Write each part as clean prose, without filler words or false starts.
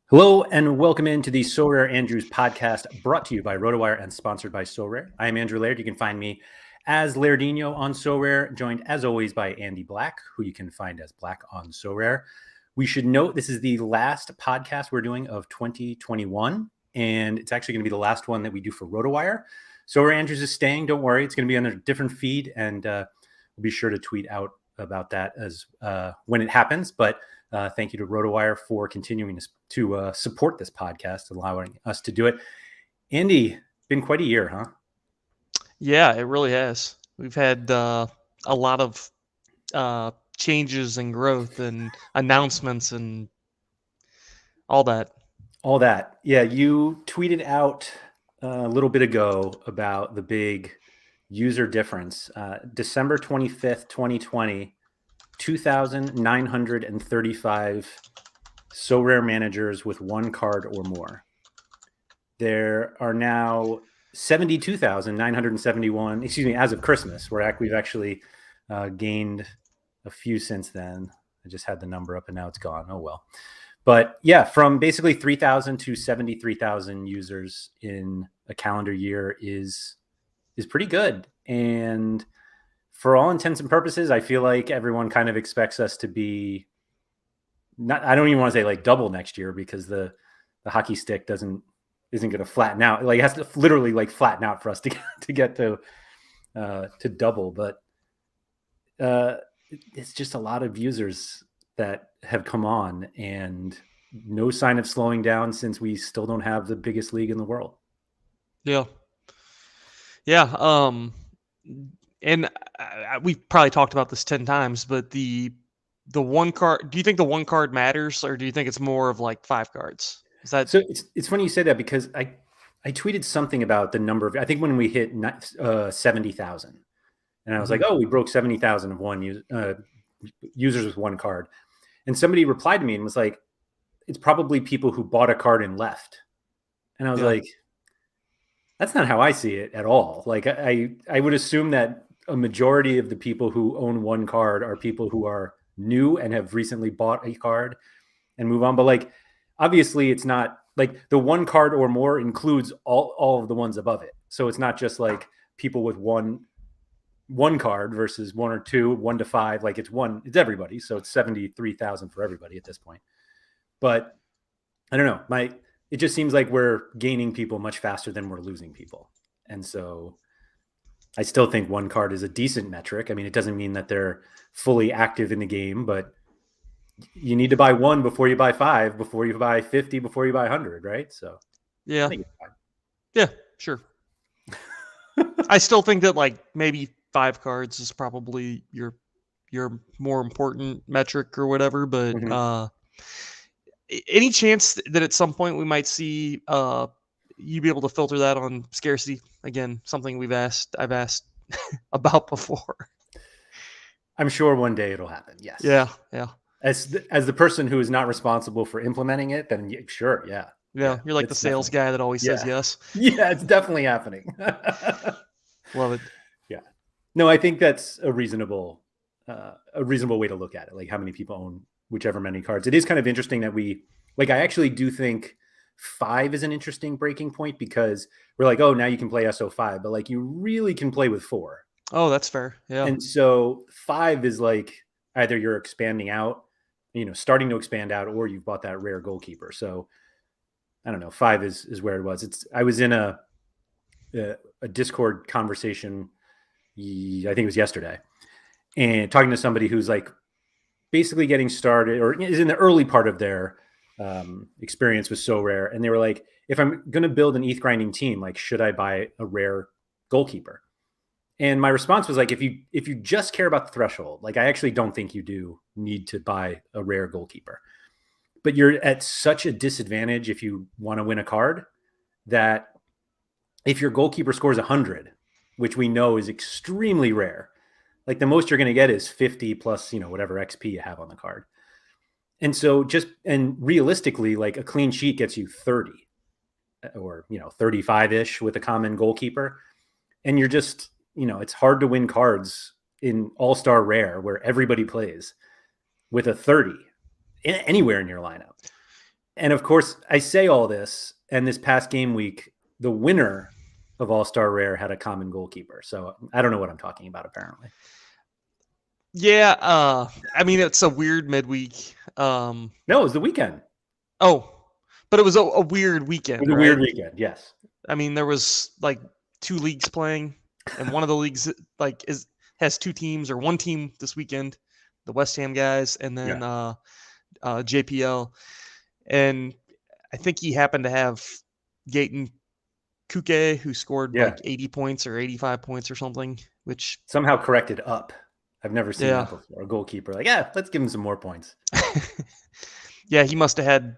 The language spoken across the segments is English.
Hello and welcome into the SorareAndrews podcast, brought to you by RotoWire and sponsored by Sorare. I am Andrew Laird. You can find me as Lairdinho on Sorare, joined as always by Andy Black, who you can find as Black on Sorare. We should note this is the last podcast we're doing of 2021, and it's actually going to be the last one that we do for RotoWire. SorareAndrews is staying. Don't worry, it's going to be on a different feed, and we'll be sure to tweet out about that as when it happens. But thank you to RotoWire for continuing to support this podcast, allowing us to do it. Andy, been quite a year, huh? Yeah, it really has. We've had a lot of changes and growth and announcements and all that. All that. Yeah, you tweeted out a little bit ago about the big user difference. December 25th, 2020, 2,935 Sorare managers with one card or more. There are now 72,971, as of Christmas. We've actually gained a few since then. I just had the number up and now it's gone. Oh, well. But yeah, from basically 3,000 to 73,000 users in a calendar year is pretty good. And for all intents and purposes, I feel like everyone kind of expects us to be I don't even want to say like double next year, because the hockey stick isn't going to flatten out. Like it has to literally like flatten out for us to get to double. But it's just a lot of users that have come on, and no sign of slowing down since we still don't have the biggest league in the world. Yeah. And we've probably talked about this 10 times, but the one card, do you think the one card matters, or do you think it's more of like 5 cards? Is that so? It's funny you say that, because I tweeted something about the number of, I think when we hit 70,000, and I was like, oh, we broke 70,000 of one users with one card. And somebody replied to me and was like, it's probably people who bought a card and left. And I was like, that's not how I see it at all. Like I would assume that a majority of the people who own one card are people who are new and have recently bought a card and move on. But like, obviously it's not like the one card or more includes all of the ones above it. So it's not just like people with one card versus 1 or 2, 1 to 5. Like it's everybody. So it's 73,000 for everybody at this point. But I don't know. It just seems like we're gaining people much faster than we're losing people. And so I still think one card is a decent metric. I mean, it doesn't mean that they're fully active in the game, but you need to buy 1 before you buy 5, before you buy 50, before you buy 100, right? So yeah, sure. I still think that like maybe 5 cards is probably your more important metric or whatever, but any chance that at some point we might see you be able to filter that on scarcity? Again, something I've asked about before. I'm sure one day it'll happen. Yes. Yeah. As the person who is not responsible for implementing it, then sure, yeah. You're like the sales guy that always says yes. Yeah, it's definitely happening. Love it. Yeah. No, I think that's a reasonable way to look at it. Like how many people own whichever many cards. It is kind of interesting that I actually do think 5 is an interesting breaking point, because we're like, oh, now you can play SO5, but like you really can play with 4. Oh, that's fair. Yeah. And so 5 is like either you're expanding out, starting to expand out, or you've bought that rare goalkeeper. So I don't know. 5 is where it was. I was in a Discord conversation, I think it was yesterday, and talking to somebody who's like basically getting started or is in the early part of their experience with Sorare. And they were like, if I'm going to build an ETH grinding team, like, should I buy a rare goalkeeper? And my response was like, if you just care about the threshold, like, I actually don't think you do need to buy a rare goalkeeper, but you're at such a disadvantage if you want to win a card, that if your goalkeeper scores 100, which we know is extremely rare, like the most you're going to get is 50 plus, whatever XP you have on the card. And so and realistically, like a clean sheet gets you 30 or, 35-ish with a common goalkeeper. And you're just, it's hard to win cards in All-Star Rare where everybody plays with a 30 anywhere in your lineup. And of course, I say all this, and this past game week, the winner of All-Star Rare had a common goalkeeper. So I don't know what I'm talking about, apparently. Yeah, I mean, it's a weird midweek. No, it was the weekend. Oh, but it was a weird weekend, It was a right? weird weekend, yes. I mean, there was like 2 leagues playing, and one of the leagues like has 2 teams or 1 team this weekend, the West Ham guys, and then JPL. And I think he happened to have Gaten Kuke, who scored like 80 points or 85 points or something, which somehow corrected up. I've never seen that Yeah. before. A goalkeeper like, yeah, let's give him some more points. Yeah, he must have had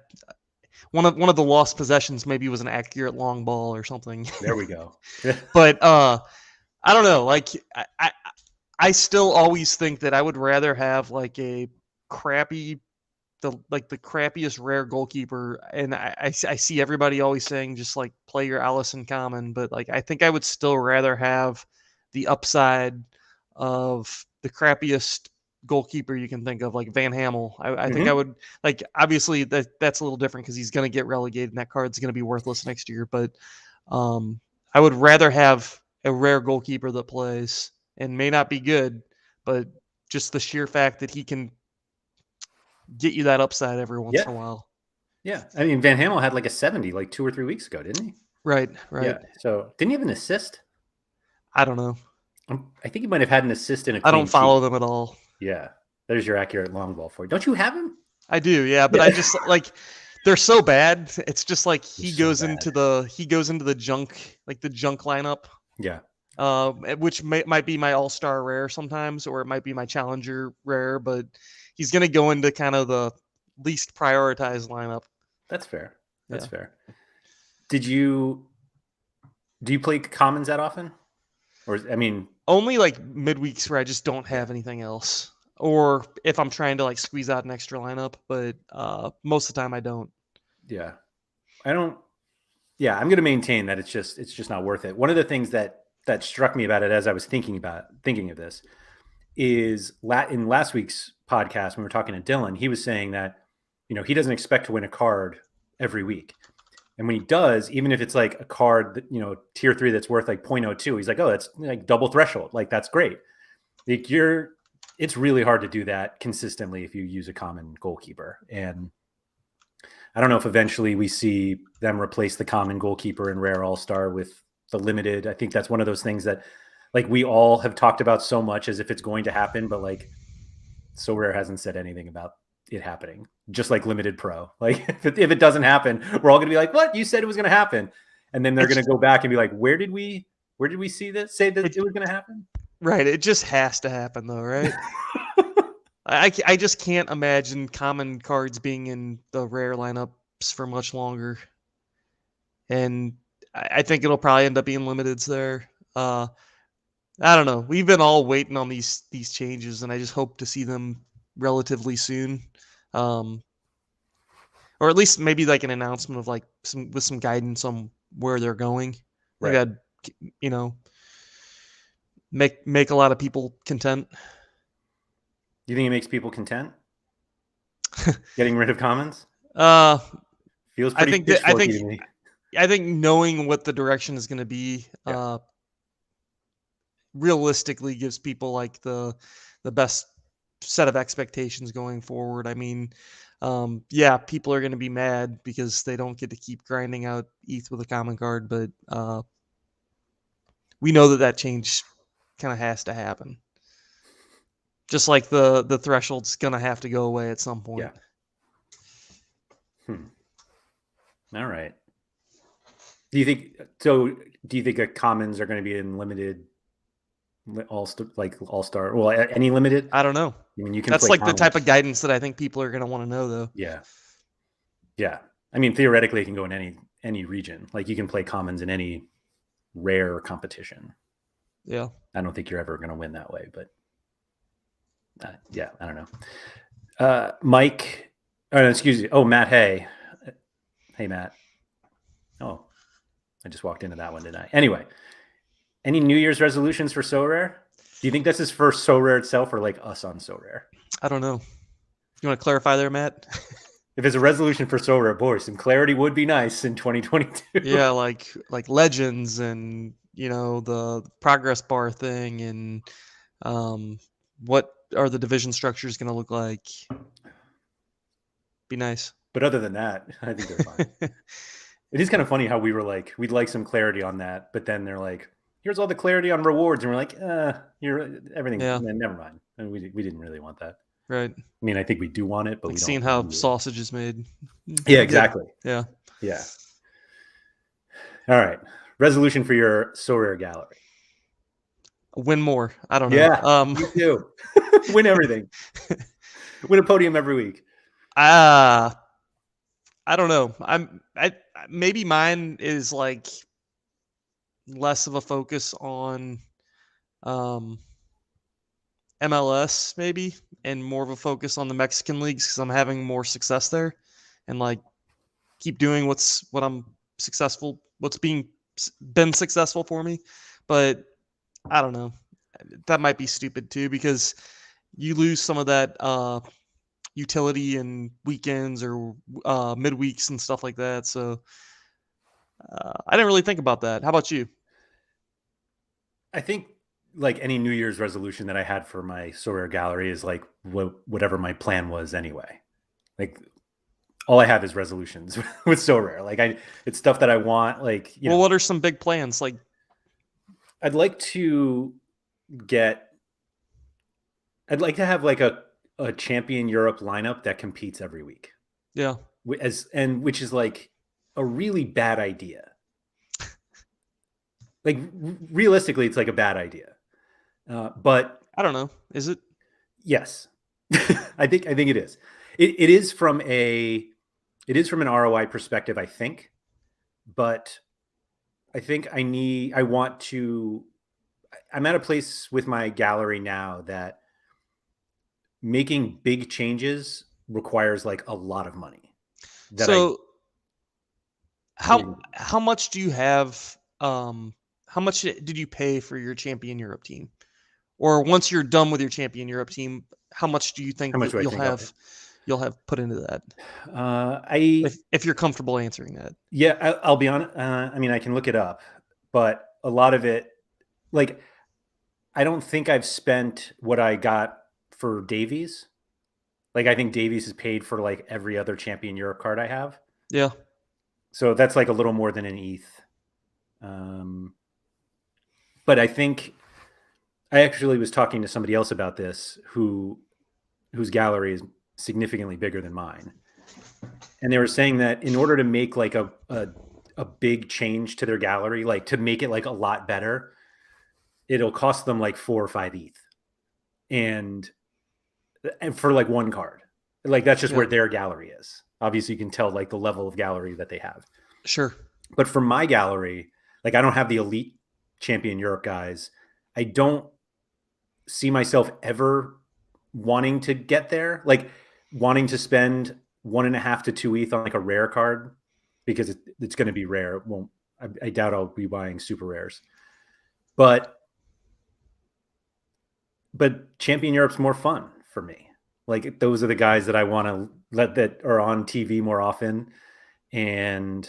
one of the lost possessions. Maybe was an accurate long ball or something. There we go. But I don't know. Like I still always think that I would rather have like a crappy, the crappiest rare goalkeeper. And I see everybody always saying just like play your Allison common, but like I think I would still rather have the upside of the crappiest goalkeeper you can think of, like Van Hamel. I think I would, like, obviously that's a little different because he's going to get relegated and that card's going to be worthless next year. But I would rather have a rare goalkeeper that plays and may not be good, but just the sheer fact that he can get you that upside every once in a while. Yeah. I mean, Van Hamel had like a 70 like 2 or 3 weeks ago, didn't he? Right. Yeah. So didn't he have an assist? I don't know. I think he might have had an assist in a I don't follow them at all. Yeah. There's your accurate long ball for you. Don't you have him? I do, yeah, but I just like they're so bad. It's just like he goes into the junk, like the junk lineup. Yeah. Which might be my all-star rare sometimes, or it might be my challenger rare, but he's going to go into kind of the least prioritized lineup. That's fair. That's fair. Do you play commons that often? Or, I mean, only like midweeks where I just don't have anything else, or if I'm trying to like squeeze out an extra lineup, but most of the time I don't. Yeah. I don't. Yeah, I'm going to maintain that it's just not worth it. One of the things that struck me about it as I was thinking of this is in last week's podcast when we were talking to Dylan, he was saying that, he doesn't expect to win a card every week. And when he does, even if it's like a card that, tier 3 that's worth like 0.02, he's like, oh, that's like double threshold. Like, that's great. Like it's really hard to do that consistently if you use a common goalkeeper. And I don't know if eventually we see them replace the common goalkeeper in Rare All-Star with the limited. I think that's one of those things that like we all have talked about so much as if it's going to happen, but like Sorare hasn't said anything about it happening, just like limited pro. Like if it doesn't happen, we're all gonna be like, what? You said it was gonna happen. And then they're gonna go back and be like, where did we see this? Say that it was gonna happen? Right. It just has to happen though, right? I just can't imagine common cards being in the rare lineups for much longer. And I think it'll probably end up being limiteds there. I don't know. We've been all waiting on these changes, and I just hope to see them relatively soon. Or at least maybe like an announcement of like some guidance on where they're going. Right. Like I'd, make a lot of people content. You think it makes people content? Getting rid of commons? Feels pretty to me. I think knowing what the direction is going to be realistically gives people like the best set of expectations going forward. I mean, people are going to be mad because they don't get to keep grinding out ETH with a common card, but we know that change kind of has to happen. Just like the threshold's going to have to go away at some point. Yeah. All right. Do you think that commons are going to be in limited all-star? Well, any limited? I don't know. I mean, you can. That's like commons. The type of guidance that I think people are going to want to know, though. Yeah. Yeah. I mean, theoretically, it can go in any region. Like you can play commons in any rare competition. Yeah. I don't think you're ever going to win that way, but I don't know. Mike, excuse me. Oh, Matt. Hey, Matt. Oh, I just walked into that one, didn't I? Anyway, any New Year's resolutions for Sorare? Do you think this is for Sorare itself or like us on Sorare? I don't know. You want to clarify there, Matt? If it's a resolution for Sorare, boy, some clarity would be nice in 2022. Yeah, like legends and the progress bar thing and what are the division structures going to look like? Be nice. But other than that, I think they're fine. It is kind of funny how we were like, we'd like some clarity on that, but then they're like, here's all the clarity on rewards, and we're like, you're everything. Yeah. Never mind. And we didn't really want that. Right. I mean, I think we do want it, but Like we don't. seeing how sausage is made. Yeah, exactly. Yeah. Yeah. All right. Resolution for your Sorare gallery. Win more. I don't know. Yeah. Me too. Win everything. Win a podium every week. I don't know. I maybe mine is like less of a focus on MLS maybe, and more of a focus on the Mexican leagues because I'm having more success there, and like keep doing what's been successful for me. But I don't know. That might be stupid too because you lose some of that utility in weekends or midweeks and stuff like that. So I didn't really think about that. How about you? I think like any New Year's resolution that I had for my Sorare gallery is like whatever my plan was anyway. Like all I have is resolutions with Sorare. Like it's stuff that I want. Like well, what are some big plans? Like I'd like to have like a champion Europe lineup that competes every week. Yeah. Which is like a really bad idea. Like realistically, it's like a bad idea. But I don't know. Is it? Yes. I think it is. It is from an ROI perspective, I think. But I think I'm at a place with my gallery now that making big changes requires like a lot of money. How much do you have? How much did you pay for your Champion Europe team? Or once you're done with your Champion Europe team, how much do you think you'll have put into that? If you're comfortable answering that. Yeah, I'll be honest. I mean, I can look it up, but a lot of it, like, I don't think I've spent what I got for Davies. Like, I think Davies is paid for like every other Champion Europe card I have. Yeah. So that's like a little more than an ETH. But I think I actually was talking to somebody else about this whose gallery is significantly bigger than mine. And they were saying that in order to make like a big change to their gallery, like to make it like a lot better, it'll cost them like 4 or 5 ETH. And for like one card, like that's just where their gallery is. Obviously you can tell like the level of gallery that they have. Sure. But for my gallery, like I don't have the elite Champion Europe guys. I don't see myself ever wanting to get there, like wanting to spend 1.5 to 2 ETH on like a rare card because it's going to be rare. It won't. I doubt I'll be buying super rares, but Champion Europe's more fun for me. Like those are the guys that I want to let that are on TV more often, and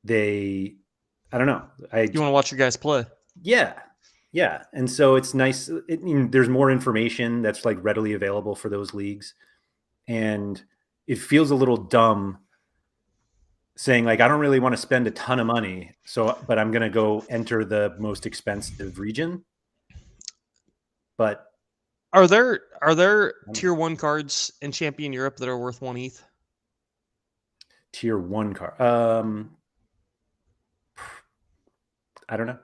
I don't know. You want to watch your guys play? Yeah. Yeah. And so it's nice. There's more information that's like readily available for those leagues. And it feels a little dumb saying like, I don't really want to spend a ton of money. But I'm going to go enter the most expensive region. But are there tier 1 cards in Champion Europe that are worth 1 ETH? Tier 1 card. I don't know.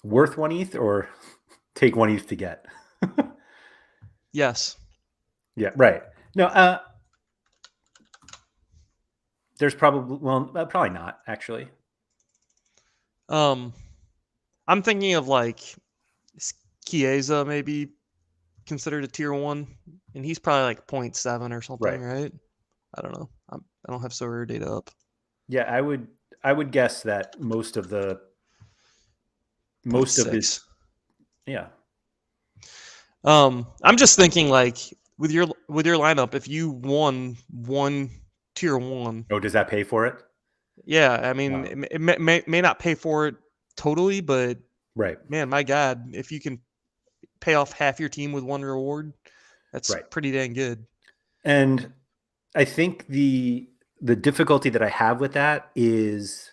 Worth 1 ETH or take 1 ETH to get? Yes. Yeah, right. No, there's probably not actually. I'm thinking of like Chiesa maybe considered a tier 1, and he's probably like 0.7 or something, right? I don't know. I don't have Sorare data up. Yeah, I would guess that most of this. Yeah. I'm just thinking like with your lineup, if you won one tier 1, Oh, does that pay for it? yeah, I mean, No. it may not pay for it totally, but Right. man, my God, if you can pay off half your team with one reward, that's Right. pretty dang good. And I think the difficulty that I have with that is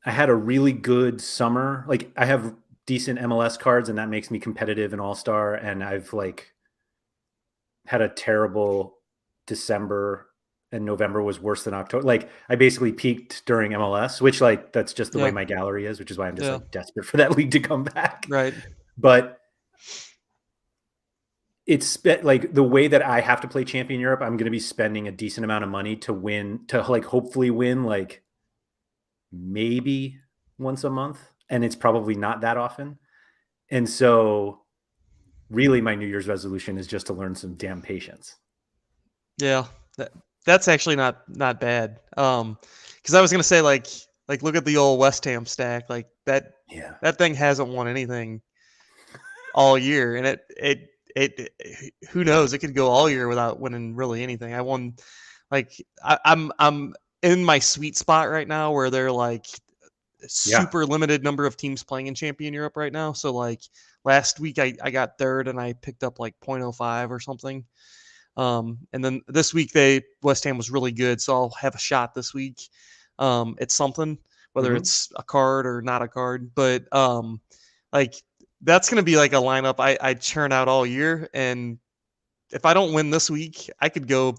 I had a really good summer. Like I have decent MLS cards and that makes me competitive in All-Star, and I've like had a terrible December, and November was worse than October. Like I basically peaked during MLS, which like that's just the way Yeah, my gallery is, which is why I'm just yeah, like desperate for that league to come back. right. But like the way that I have to play Champion Europe, I'm going to be spending a decent amount of money to win, to like hopefully win like maybe once a month, and it's probably not that often. And so really my New Year's resolution is just to learn some damn patience. Yeah, that's actually not bad. Because I was gonna say like look at the old West Ham stack, like Yeah. that thing hasn't won anything all year, and who knows, it could go all year without winning really anything. I won like I'm in my sweet spot right now where they're like Yeah. super limited number of teams playing in Champion Europe right now. So like last week I got third and I picked up like 0.05 or something. And then this week West Ham was really good, so I'll have a shot this week. It's something, whether Mm-hmm. it's a card or not a card, but like that's gonna be like a lineup I churn out all year. And if I don't win this week, I could go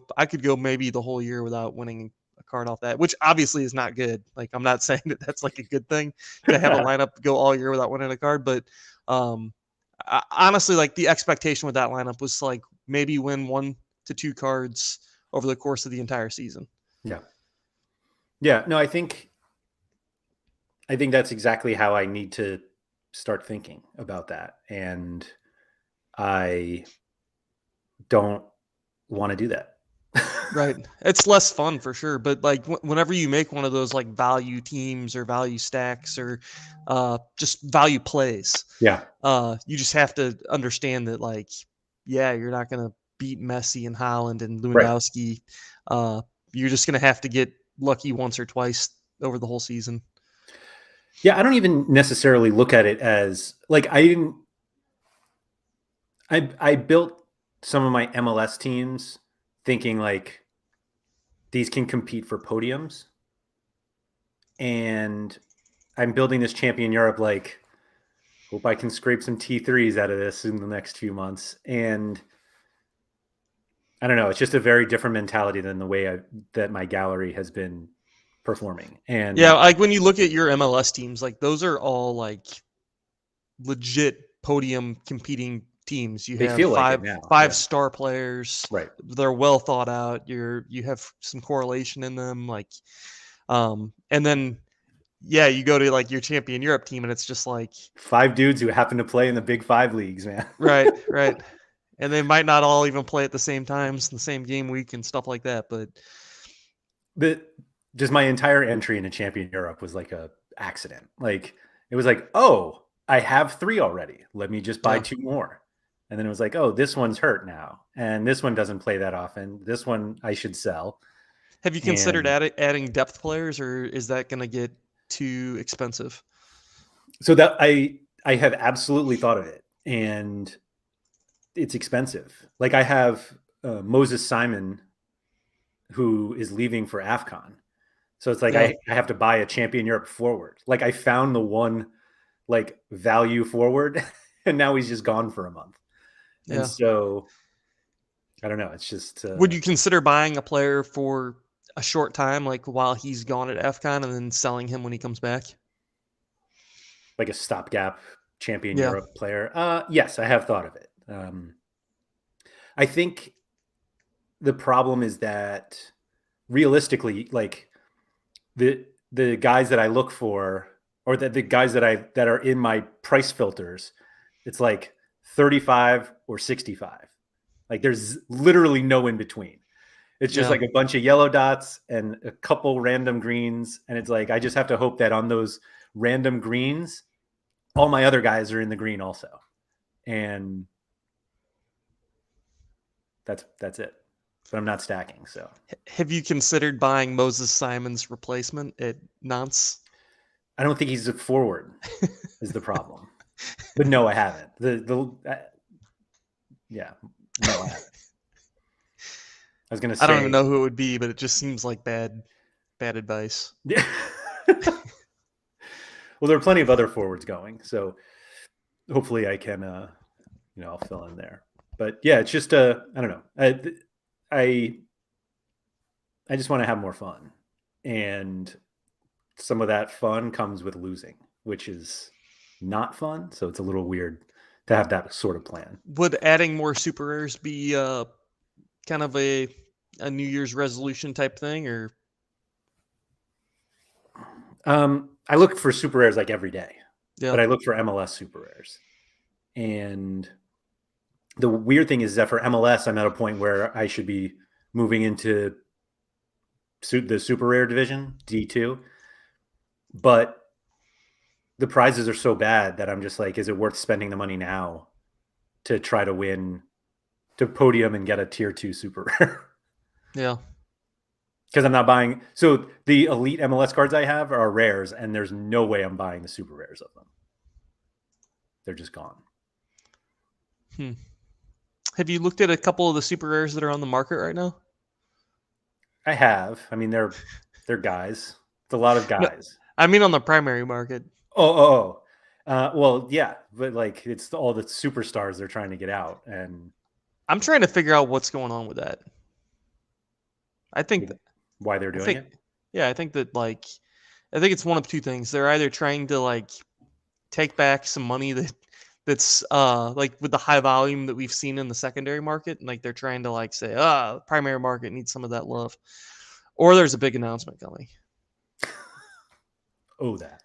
maybe the whole year without winning a card off that, which obviously is not good. Like I'm not saying that that's like a good thing to have a lineup go all year without winning a card, but um, honestly, like the expectation with that lineup was like maybe win 1 to 2 cards over the course of the entire season. Yeah. Yeah. No, I think that's exactly how I need to start thinking about that. And I don't want to do that. Right. It's less fun for sure, but like whenever you make one of those like value teams or value stacks or just value plays, Yeah. you just have to understand that like yeah, you're not going to beat Messi and Holland and Right. Lewandowski. Uh, you're just going to have to get lucky once or twice over the whole season. Yeah. I don't even necessarily look at it as like I didn't, I built some of my MLS teams thinking like these can compete for podiums. And I'm building this Champion Europe like hope I can scrape some T3s out of this in the next few months. And I don't know, it's just a very different mentality than the way that my gallery has been performing. Yeah, And like when you look at your MLS teams, like those are all like legit podium competing teams. You they have feel like it five now. five Yeah. star players. Right. They're well thought out. You have some correlation in them, like and then yeah, you go to like your Champion Europe team and it's just like 5 dudes who happen to play in the big 5 leagues, man. right, right. And they might not all even play at the same times, the same game week and stuff like that. But the just my entire entry into Champion Europe was like a accident. Like it was like, oh, I have 3 already. Let me just buy yeah. 2 more. And then it was like, oh, this one's hurt now, and this one doesn't play that often. This one I should sell. Have you considered And adding depth players, or is that going to get too expensive? so that I have absolutely thought of it, and it's expensive. Like I have Moses Simon, who is leaving for AFCON. So it's like Yeah, I have to buy a Champion Europe forward. Like I found the one like value forward, and now he's just gone for a month. And yeah. so I don't know. It's just Would you consider buying a player for a short time, like while he's gone at FCON, and then selling him when he comes back? like a stopgap Champion Yeah, Europe player. Yes, I have thought of it. I think the problem is that realistically, like the guys that I look for, or the guys that are in my price filters, it's like 35 or 65. Like there's literally no in between. It's just yeah. like a bunch of yellow dots and a couple random greens. And it's like I just have to hope that on those random greens, all my other guys are in the green also. And That's it. But I'm not stacking, so. Have you considered buying Moses Simon's replacement at Nantes? I don't think he's a forward is the problem. But no, I haven't. Yeah, no, I haven't. I was gonna I don't say, even know who it would be, but it just seems like bad advice. yeah. Well, there are plenty of other forwards going, so hopefully I can, I'll fill in there. But yeah, it's just I don't know. I just want to have more fun, and some of that fun comes with losing, which is not fun. So it's a little weird to have that sort of plan. Would adding more super rares be kind of a New Year's resolution type thing, or? I look for super rares like every day, Yeah. but I look for MLS super rares. And the weird thing is that for MLS, I'm at a point where I should be moving into the super rare division, D2. But the prizes are so bad that I'm just like, is it worth spending the money now to try to win, to podium and get a tier 2 super rare? Yeah. Because I'm not buying. So the elite MLS cards I have are rares, and there's no way I'm buying the super rares of them. They're just gone. Have you looked at a couple of the super rares that are on the market right now? I have. I mean, they're guys. It's a lot of guys. No, I mean on the primary market. Oh. Well, yeah, but like it's all the superstars they're trying to get out, and I'm trying to figure out what's going on with that. I think why they're doing it. Yeah, I think that I think it's one of two things. They're either trying to take back some money that's with the high volume that we've seen in the secondary market, and they're trying to say, the primary market needs some of that love, or there's a big announcement coming. Oh, that.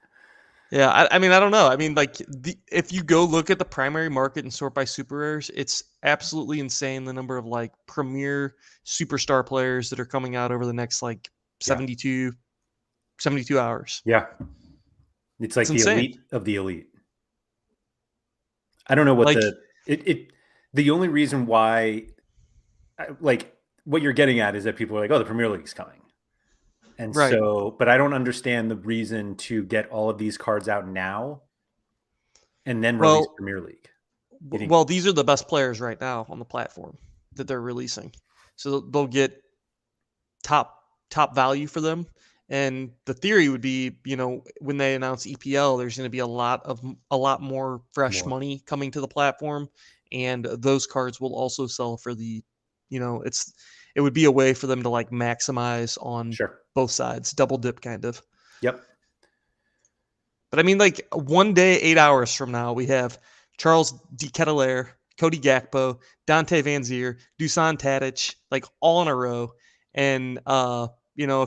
Yeah, I mean, I don't know. I mean, if you go look at the primary market and sort by super rares, it's absolutely insane the number of premier superstar players that are coming out over the next 72 hours. Yeah, it's like the insane. elite of the elite. I don't know what the only reason why, what you're getting at is that people are like, oh, the Premier League's coming. And right. So, but I don't understand the reason to get all of these cards out now and then release Premier League. Well, these are the best players right now on the platform that they're releasing. So they'll get top value for them. And the theory would be, when they announce EPL, there's going to be a lot more fresh money coming to the platform, and those cards will also sell for the, it would be a way for them to maximize on both sides, double dip kind of. Yep. But I mean, one day, 8 hours from now, we have Charles De Ketelaere, Cody Gakpo, Dante Van Zier, Dusan Tadic, all in a row, and a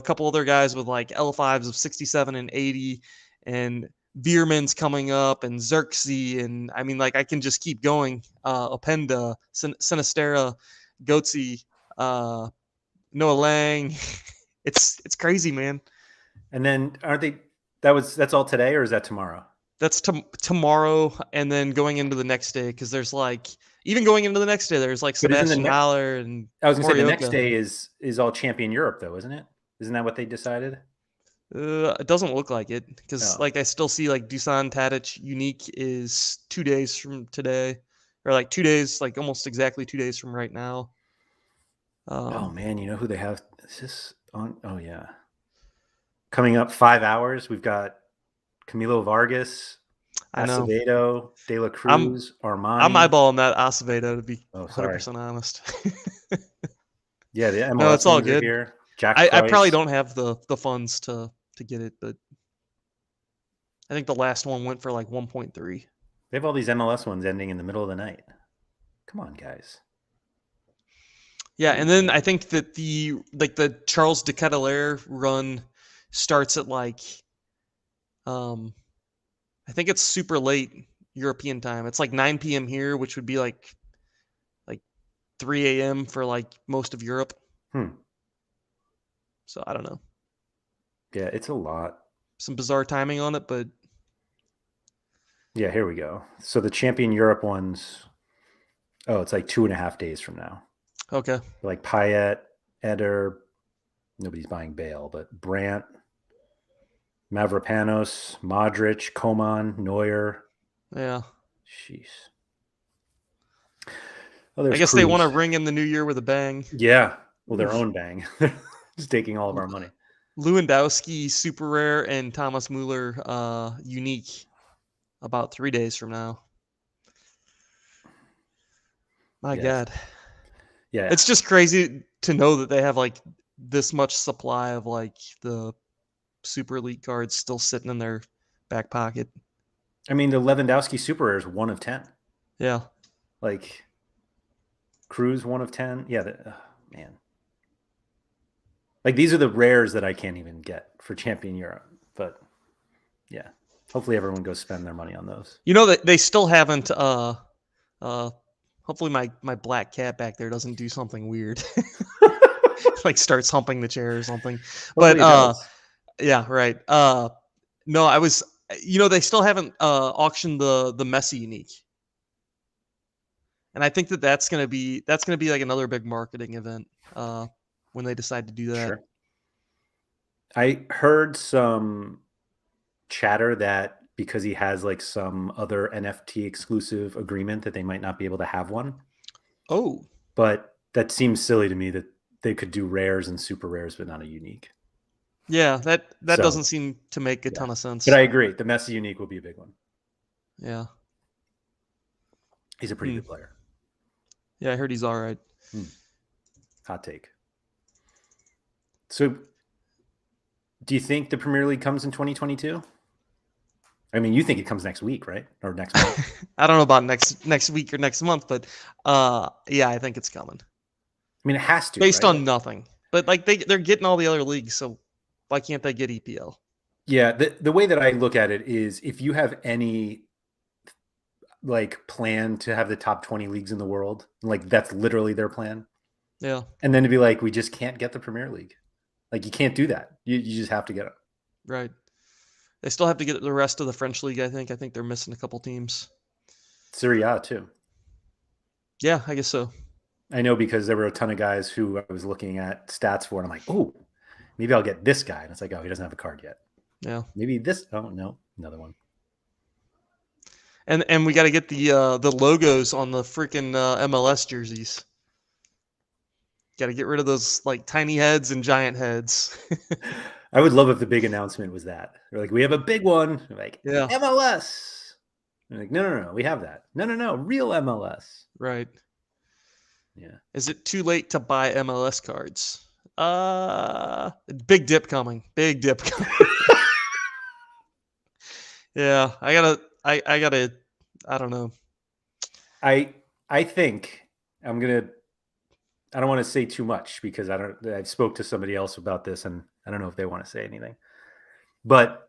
couple other guys with L5s of 67 and 80, and Veerman's coming up, and Xerxes, and I mean, I can just keep going. Openda, Sinistera, Goetze, Noah Lang. It's crazy, man. And then aren't they? That's all today, or is that tomorrow? That's tomorrow, and then going into the next day, because there's even going into the next day, there's Sebastian Haller and I was gonna say the next day is all Champion Europe, though, isn't it? Isn't that what they decided? It doesn't look like it, because I still see Dusan Tadic Unique is 2 days from today, or 2 days, almost exactly 2 days from right now. Oh man, you know who they have? Is this on? Oh yeah, coming up 5 hours. We've got Camilo Vargas, Acevedo, De La Cruz, Armani. I'm eyeballing that Acevedo, to be 100% honest. Yeah, the MLS no, it's all good. Here. Jack I probably don't have the funds to get it, but I think the last one went for 1.3. They have all these MLS ones ending in the middle of the night. Come on, guys. Yeah, and then I think that the Charles De Ketelaere run starts at I think it's super late European time. It's 9 p.m. here, which would be 3 a.m. for most of Europe. So I don't know. Yeah, it's a lot. Some bizarre timing on it, but yeah, here we go. So the Champion Europe ones, it's 2.5 days from now. Okay. Like Payet, Eder, nobody's buying Bale, but Brandt, Mavropanos, Modric, Coman, Neuer. Yeah. Jeez. Oh, I there's guess they want to Cruz. ring in the new year with a bang. Yeah. Well, their Oof. own bang. Just taking all of our money. Lewandowski, super rare, and Thomas Mueller, unique, about 3 days from now. My Yes. God. Yeah. It's just crazy to know that they have like this much supply of like the super elite cards still sitting in their back pocket. I mean, the Lewandowski super rare is 1 of 10. Yeah. Like Cruz, 1 of 10. Yeah. Man. Like these are the rares that I can't even get for Champion Europe. But yeah. Hopefully everyone goes spend their money on those. You know that they still haven't uh hopefully my black cat back there doesn't do something weird. Like starts humping the chair or something. But Hopefully it does. yeah, right. No, I was they still haven't auctioned the Messi unique. And I think that's going to be like another big marketing event when they decide to do that. Sure. I heard some chatter that because he has like some other NFT exclusive agreement that they might not be able to have one. Oh, But that seems silly to me that they could do rares and super rares, but not a unique. yeah, that So doesn't seem to make a yeah, ton of but sense. I agree. The Messi unique will be a big one. Yeah. He's a pretty Hmm. good player. Yeah, I heard he's all right. Hot take. So, do you think the Premier League comes in 2022? I mean, you think it comes next week, right? Or next month? I don't know about next week or next month, but yeah, I think it's coming. I mean, it has to, Based right? on nothing. But like they're getting all the other leagues, so why can't they get EPL? Yeah. The way that I look at it is if you have any like plan to have the top 20 leagues in the world, like that's literally their plan. Yeah. And then to be like, we just can't get the Premier League. Like you can't do that. You just have to get it. Right. They still have to get the rest of the French league, I think. I think they're missing a couple teams. Serie A too. Yeah, I guess so. I know because there were a ton of guys who I was looking at stats for, and I'm like, oh, maybe I'll get this guy. And it's like, oh, he doesn't have a card yet. Yeah. Maybe this. Oh no, another one. And we got to get the logos on the freaking MLS jerseys. Got to get rid of those like tiny heads and giant heads. I would love if the big announcement was that. They're like, we have a big one. They're like Yeah. MLS. They're like, no, we have that. No, real MLS. Right. Yeah. Is it too late to buy MLS cards? Big dip coming. Big dip coming. Yeah, I gotta I don't know. I think I'm gonna. I don't want to say too much because I spoke to somebody else about this and I don't know if they want to say anything. But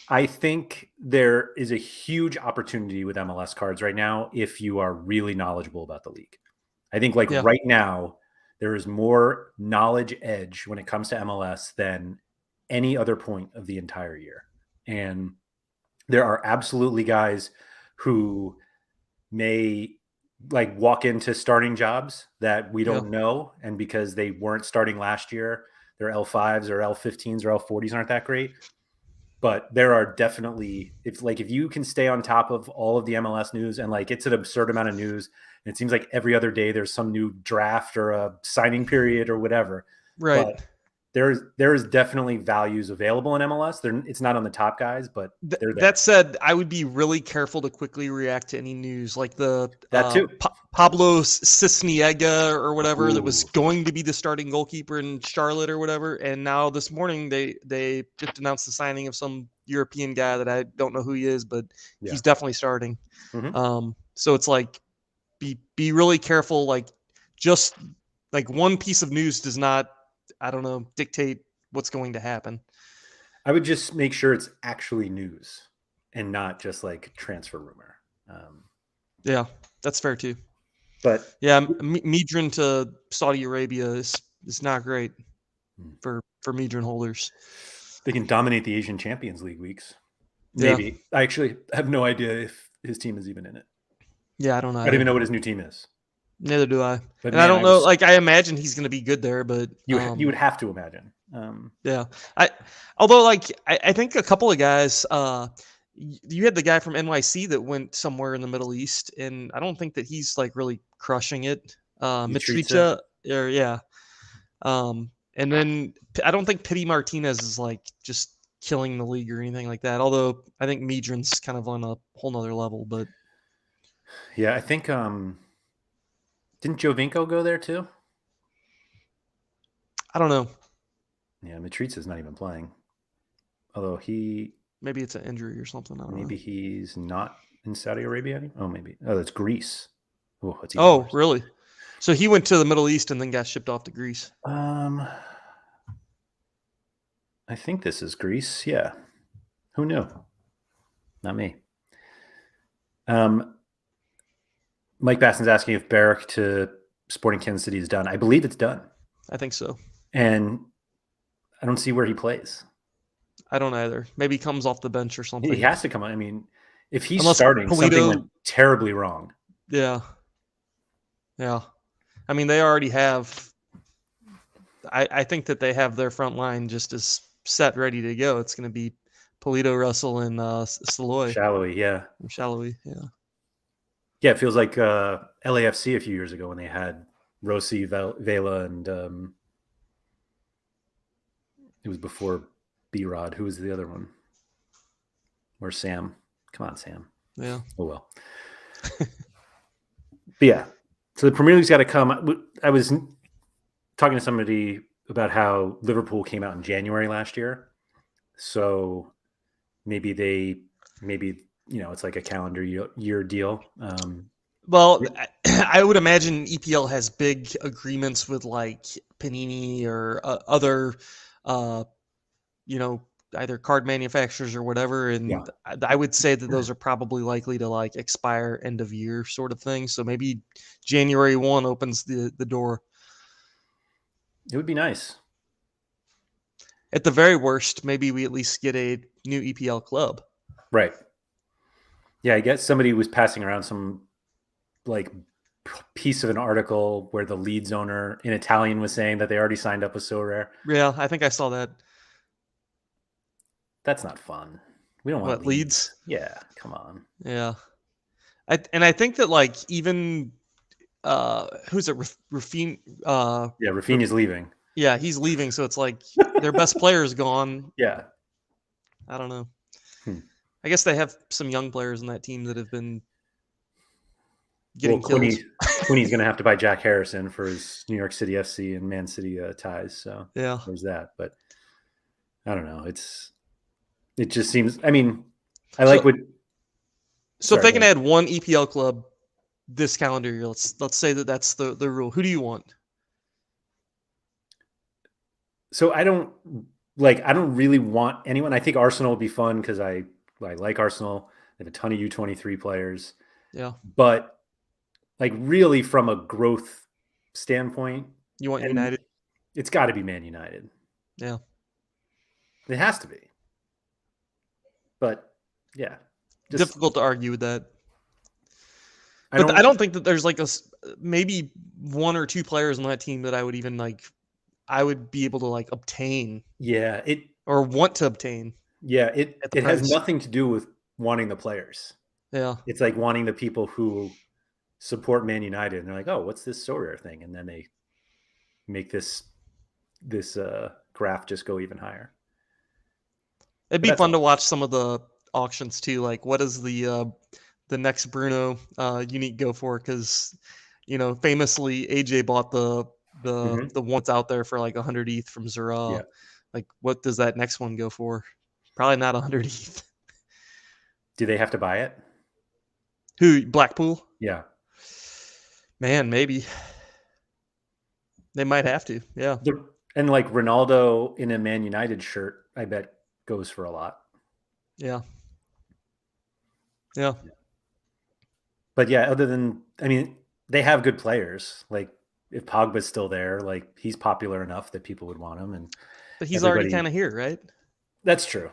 I think there is a huge opportunity with MLS cards right now if you are really knowledgeable about the league. I think like Yeah. right now there is more knowledge edge when it comes to MLS than any other point of the entire year. And there are absolutely guys who may like walk into starting jobs that we Yeah. don't know, and because they weren't starting last year, their L5s or L15s or L40s aren't that great. But there are definitely if you can stay on top of all of the MLS news, and like it's an absurd amount of news, and it seems like every other day there's some new draft or a signing period or whatever. Right. But there is definitely values available in MLS. It's not on the top guys, but they're there. That said, I would be really careful to quickly react to any news like the That too. Pablo Cisniega or whatever that was Ooh. going to be the starting goalkeeper in Charlotte or whatever. And now this morning they just announced the signing of some European guy that I don't know who he is, but Yeah. he's definitely starting. Mm-hmm. So it's like be really careful. Like just like one piece of news does not, I don't know, dictate what's going to happen. I would just make sure it's actually news and not just like transfer rumor. Yeah, that's fair too. But Yeah, Medrun to Saudi Arabia is not great for Medrun holders. they can dominate the Asian Champions League weeks. Yeah. Maybe. I actually have no idea if his team is even in it. Yeah, I don't know. I don't even know what his new team is. Neither do I. But And I man, don't know. Like, I imagine he's going to be good there, but you would have to imagine. yeah. Although like I think a couple of guys. You had the guy from NYC that went somewhere in the Middle East, and I don't think that he's like really crushing it. Mitrice. Mitricha, or yeah. And then I don't think Pity Martinez is like just killing the league or anything like that. Although I think Medrin's kind of on a whole nother level, but Yeah, I think didn't Jovinko go there too? I don't know. Yeah, Mitrice is not even playing. Although Maybe it's an injury or something. I don't know. maybe he's not in Saudi Arabia anymore. Oh, maybe. Oh, that's Greece. Oh, it's even Oh, worse. really? So he went to the Middle East and then got shipped off to Greece. I think this is Greece. Yeah. Who knew? Not me. Mike Baston's asking if Barrick to Sporting Kansas City is done. I believe it's done. I think so. And I don't see where he plays. I don't either. Maybe he comes off the bench or something. He has to come on. I mean, if he's Unless starting, Polito, something went terribly wrong. Yeah. Yeah. I mean, they already have. I think that they have their front line just as set, ready to go. It's going to be Polito, Russell, and Saloy. Shallowy, yeah. Shallowy, yeah. Yeah, it feels like LAFC a few years ago when they had Rossi, Vela, and it was before B-Rod. Who was the other one? Or Sam? Come on, Sam. Yeah. Oh, well. But yeah, so the Premier League's got to come. I was talking to somebody about how Liverpool came out in January last year. So maybe it's like a calendar year deal. Well, I would imagine EPL has big agreements with like Panini or other, either card manufacturers or whatever. And Yeah. I would say that those are probably likely to like expire end of year sort of thing. So maybe January 1 opens the door. It would be nice. At the very worst, maybe we at least get a new EPL club. Right. Yeah, I guess somebody was passing around some like piece of an article where the Leeds owner in Italian was saying that they already signed up with Sorare. Yeah, I think I saw that. That's not fun. We don't want What, Leeds? Yeah, come on. Yeah. I think that like even who's it? Rafinha. Yeah, Rafinha's leaving. Yeah, he's leaving, so it's like their best player is gone. Yeah. I don't know. I guess they have some young players in that team that have been getting killed. Quinny's going to have to buy Jack Harrison for his New York City FC and Man City ties. So yeah, there's that. But I don't know. It just seems. I mean, So if they can add one EPL club this calendar year, let's say that's the rule. Who do you want? So I don't really want anyone. I think Arsenal would be fun because I like Arsenal. They have a ton of U23 players. Yeah. But like really from a growth standpoint, you want United? It's got to be Man United. Yeah. It has to be. But yeah. Difficult to argue with that. But I don't think that there's like maybe one or two players on that team that I would even like I would be able to like obtain. Yeah, or want to obtain. Yeah, it has nothing to do with wanting the players. Yeah. It's like wanting the people who support Man United and they're like, "Oh, what's this Sorare thing?" And then they make this graph just go even higher. It'd be fun to watch some of the auctions too. Like, what is the next Bruno unique go for? Because famously AJ bought the ones out there for like 100 ETH from Sorare. Yeah. Like, what does that next one go for? Probably not 100 ETH. Do they have to buy it? Who, Blackpool? Yeah. Man, maybe. They might have to, yeah. And like Ronaldo in a Man United shirt, I bet goes for a lot. Yeah. Yeah. But yeah, they have good players. Like if Pogba's still there, like he's popular enough that people would want him. But he's already kind of here, right? That's true.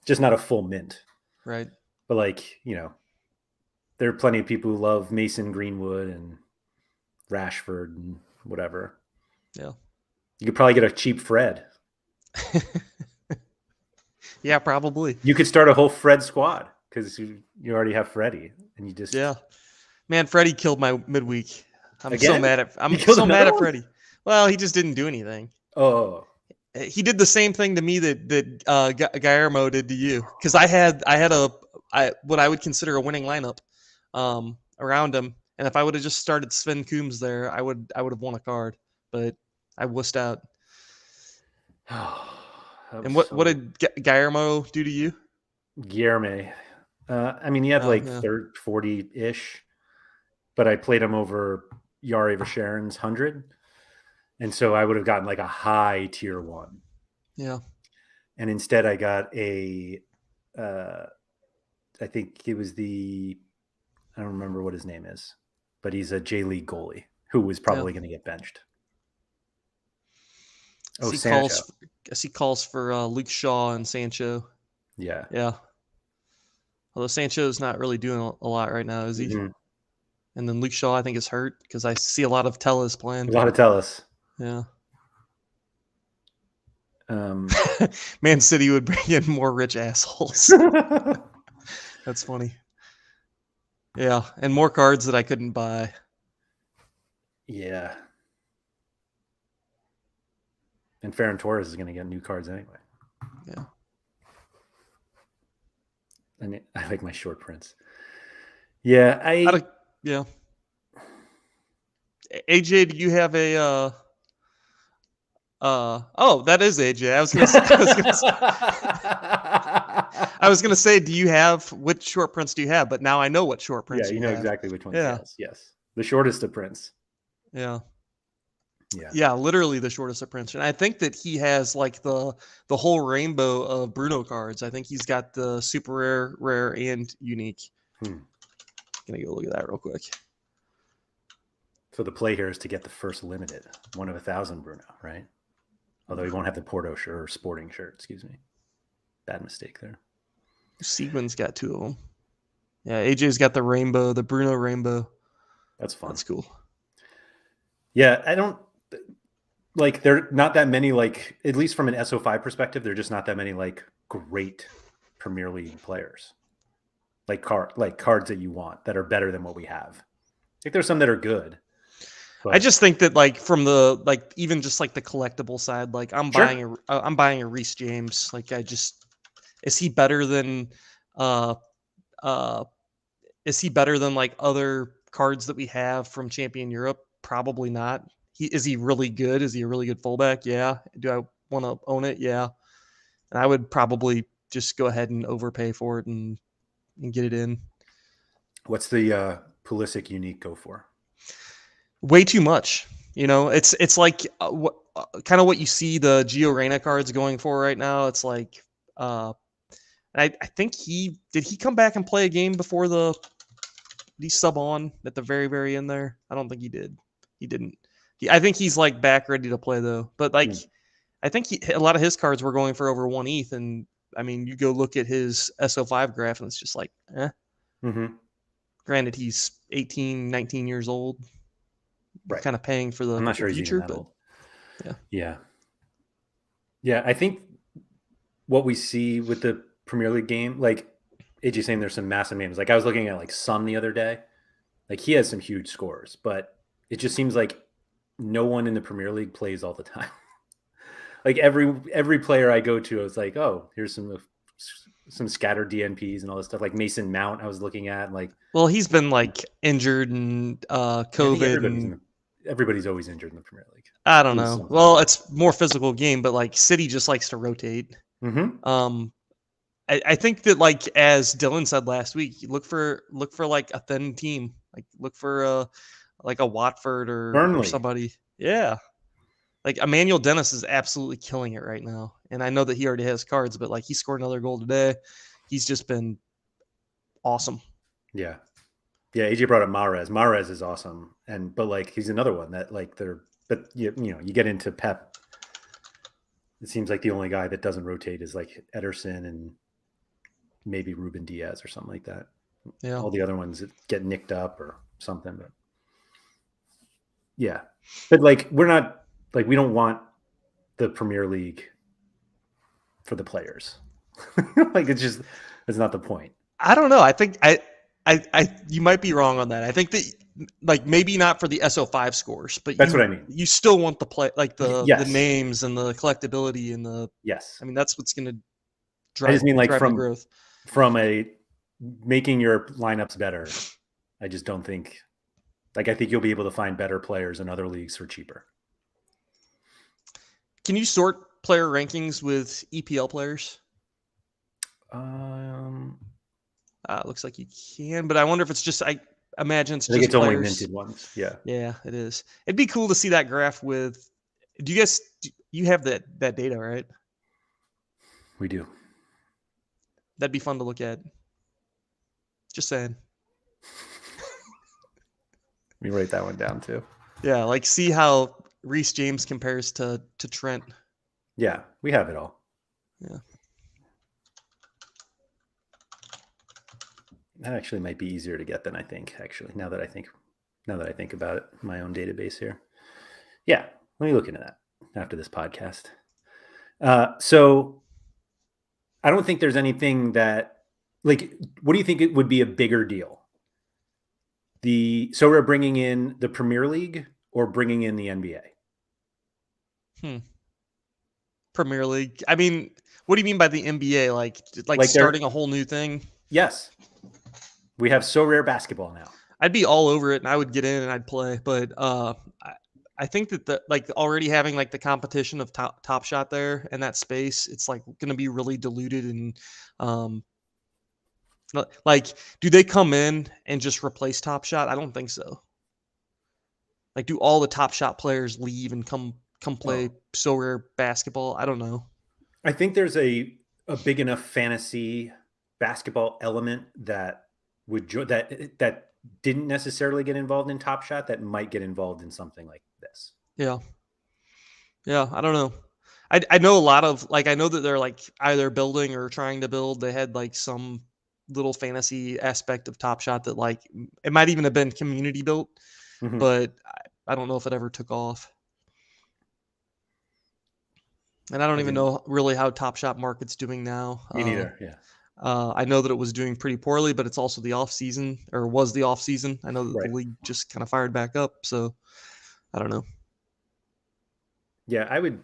Just not a full mint. Right. But like, there are plenty of people who love Mason Greenwood and Rashford and whatever. Yeah. You could probably get a cheap Fred. Yeah, probably. You could start a whole Fred squad because you already have Freddie, and you just Man, Freddie killed my midweek. I'm so again. mad at You killed so mad another at one? Freddie. Well, he just didn't do anything. Oh, He did the same thing to me that Guillermo did to you, because I had what I would consider a winning lineup around him, and if I would have just started Sven Coombs there, I would have won a card, but I wussed out. And what did Guillermo do to you? Guillermo. I mean, he had like 40-ish, but I played him over Yari Vasharen's 100. And so I would have gotten like a high tier 1. Yeah. And instead I got I think it was I don't remember what his name is, but he's a J-League goalie who was probably going to get benched. Sancho. He calls for Luke Shaw and Sancho. Yeah. Yeah. Although Sancho's not really doing a lot right now, is he? Mm-hmm. And then Luke Shaw, I think, is hurt because I see a lot of Tellus playing. A lot of Tellus. Yeah. Man City would bring in more rich assholes. That's funny. Yeah, and more cards that I couldn't buy. Yeah. And Ferran Torres is going to get new cards anyway. Yeah. And I like my short prints. Yeah, yeah. AJ, do you have a oh, that is AJ. I was gonna say, do you have which short prints do you have? But now I know what short prints. Yeah, you know exactly which ones. Yeah. Yes. The shortest of prints. Yeah. Yeah. Yeah, literally the shortest of prints. And I think that he has like the whole rainbow of Bruno cards. I think he's got the super rare, and unique. Gonna go look at that real quick. So the play here is to get the first limited 1 of 1,000 Bruno, right? Although he won't have the Porto shirt or Sporting shirt. Excuse me. Bad mistake there. Siegmund's got 2 of them. Yeah, AJ's got the rainbow, the Bruno rainbow. That's fun. That's cool. Yeah, I don't like. There are not that many, like, at least from an SO5 perspective, there are just not that many like great Premier League players. Like cards that you want that are better than what we have. I think there's some that are good. But I just think that like from the like even just like the collectible side, like I'm buying a Reece James. Like is he better than like other cards that we have from Champion Europe? Probably not. Is he really good? Is he a really good fullback? Yeah. Do I want to own it? Yeah. And I would probably just go ahead and overpay for it and get it in. What's the Pulisic unique go for? Way too much. You know, it's like kind of what you see the Gio Reyna cards going for right now. It's like, I think he come back and play a game before did he sub on at the very, very end there? I don't think he did. He didn't. I think he's like back ready to play though. But like, I think a lot of his cards were going for over 1 ETH. And I mean, you go look at his SO5 graph and it's just like, eh. Mm-hmm. Granted, he's 18, 19 years old. Right. Kind of paying for the I'm not sure future, he's even that old. Yeah. Yeah. I think what we see with the Premier League game, like AJ saying there's some massive names. Like I was looking at like Son the other day. Like he has some huge scores, but it just seems like no one in the Premier League plays all the time. Like every player I go to, I was like, oh, here's some scattered DNPs and all this stuff. Like Mason Mount, I was looking at like. Well, he's been like injured and COVID. Everybody's always injured in the Premier League. I don't know. Well, it's more physical game, but like City just likes to rotate. Mm-hmm. I think that like as Dylan said last week, you look for like a thin team. Like look for like a Watford or somebody. Yeah. Like Emmanuel Dennis is absolutely killing it right now. And I know that he already has cards, but like he scored another goal today. He's just been awesome. Yeah. Yeah, AJ brought up Mahrez. Mahrez is awesome. But like he's another one that like you get into Pep. It seems like the only guy that doesn't rotate is like Ederson and maybe Ruben Diaz or something like that. Yeah. All the other ones get nicked up or something, but Yeah, but like we're not like we don't want the Premier League for the players. Like it's not the point. I don't know. I think you might be wrong on that. I think that like maybe not for the SO5 scores, but That's what I mean. you still want the play like the Yes. names and the collectability and the. Yes. I mean that's what's going to I just mean like drive the growth. from a making your lineups better. I just don't think like I think you'll be able to find better players in other leagues for cheaper. Can you sort player rankings with EPL players? Looks like you can, but I wonder if it's just I imagine it's I think just it's players. only minted ones. Yeah. Yeah, it is. It'd be cool to see that graph with. Do you guys you have that data, right? We do. That'd be fun to look at. Just saying. Let me write that one down too. Yeah, like see how Reece James compares to Trent. Yeah, we have it all. Yeah. That actually might be easier to get than I think, actually, now that I think about it, my own database here. Yeah, let me look into that after this podcast. So I don't think there's anything that like what do you think it would be a bigger deal? So we're bringing in the Premier League or bringing in the NBA? Premier League. I mean, what do you mean by the NBA? Like starting a whole new thing? Yes. We have Sorare basketball now. I'd be all over it and I would get in and I'd play, but I think that the like already having like the competition of top shot there and that space, it's like going to be really diluted and like do they come in and just replace Top Shot? I don't think so. Like do all the Top Shot players leave and come play Sorare basketball? I don't know. I think there's a big enough fantasy basketball element that that didn't necessarily get involved in Top Shot that might get involved in something like this. Yeah. I don't know. I know a lot of like I know that they're like either building or trying to build. They had like some little fantasy aspect of Top Shot that like it might even have been community built, but I don't know if it ever took off. And I don't even know really how Top Shot market's doing now. Me neither. Yeah. I know that it was doing pretty poorly, but it's also the off season or was the off season. I know that the league just kind of fired back up. So I don't know. Yeah, I would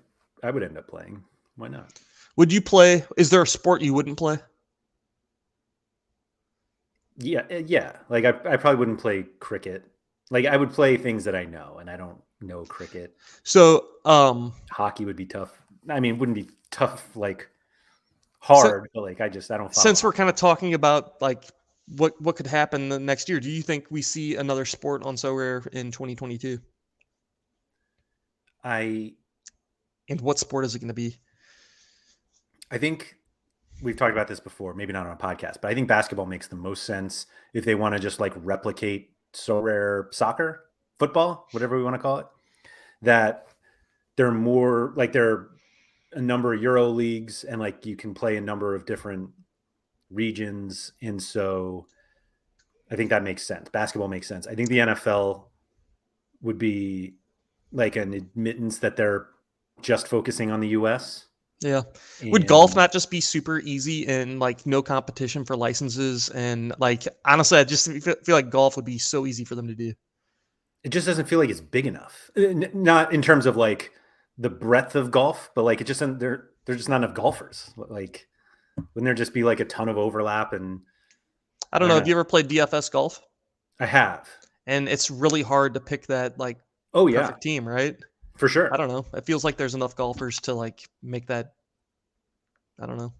end up playing. Why not? Would you play? Is there a sport you wouldn't play? Yeah. Like I probably wouldn't play cricket. Like I would play things that I know, and I don't know cricket. So hockey would be tough. I mean, it wouldn't be tough like hard, but like I don't follow. Since we're kind of talking about like what could happen the next year, do you think we see another sport on Sorare in 2022? And what sport is it going to be? I think we've talked about this before, maybe not on a podcast, but I think basketball makes the most sense if they want to just like replicate Sorare soccer, football, whatever we want to call it. That they're more like they're a number of Euro leagues and like you can play a number of different regions. And so I think that makes sense. Basketball makes sense. I think the NFL would be like an admittance that they're just focusing on the US. Yeah. Would golf not just be super easy and like no competition for licenses? And like, honestly, I just feel like golf would be so easy for them to do. It just doesn't feel like it's big enough. Not in terms of like the breadth of golf, but like it just, there's just not enough golfers. Like, wouldn't there just be like a ton of overlap? And I don't know. Have you ever played DFS golf? I have. And it's really hard to pick that like perfect team, right? For sure. I don't know. It feels like there's enough golfers to like make that. I don't know.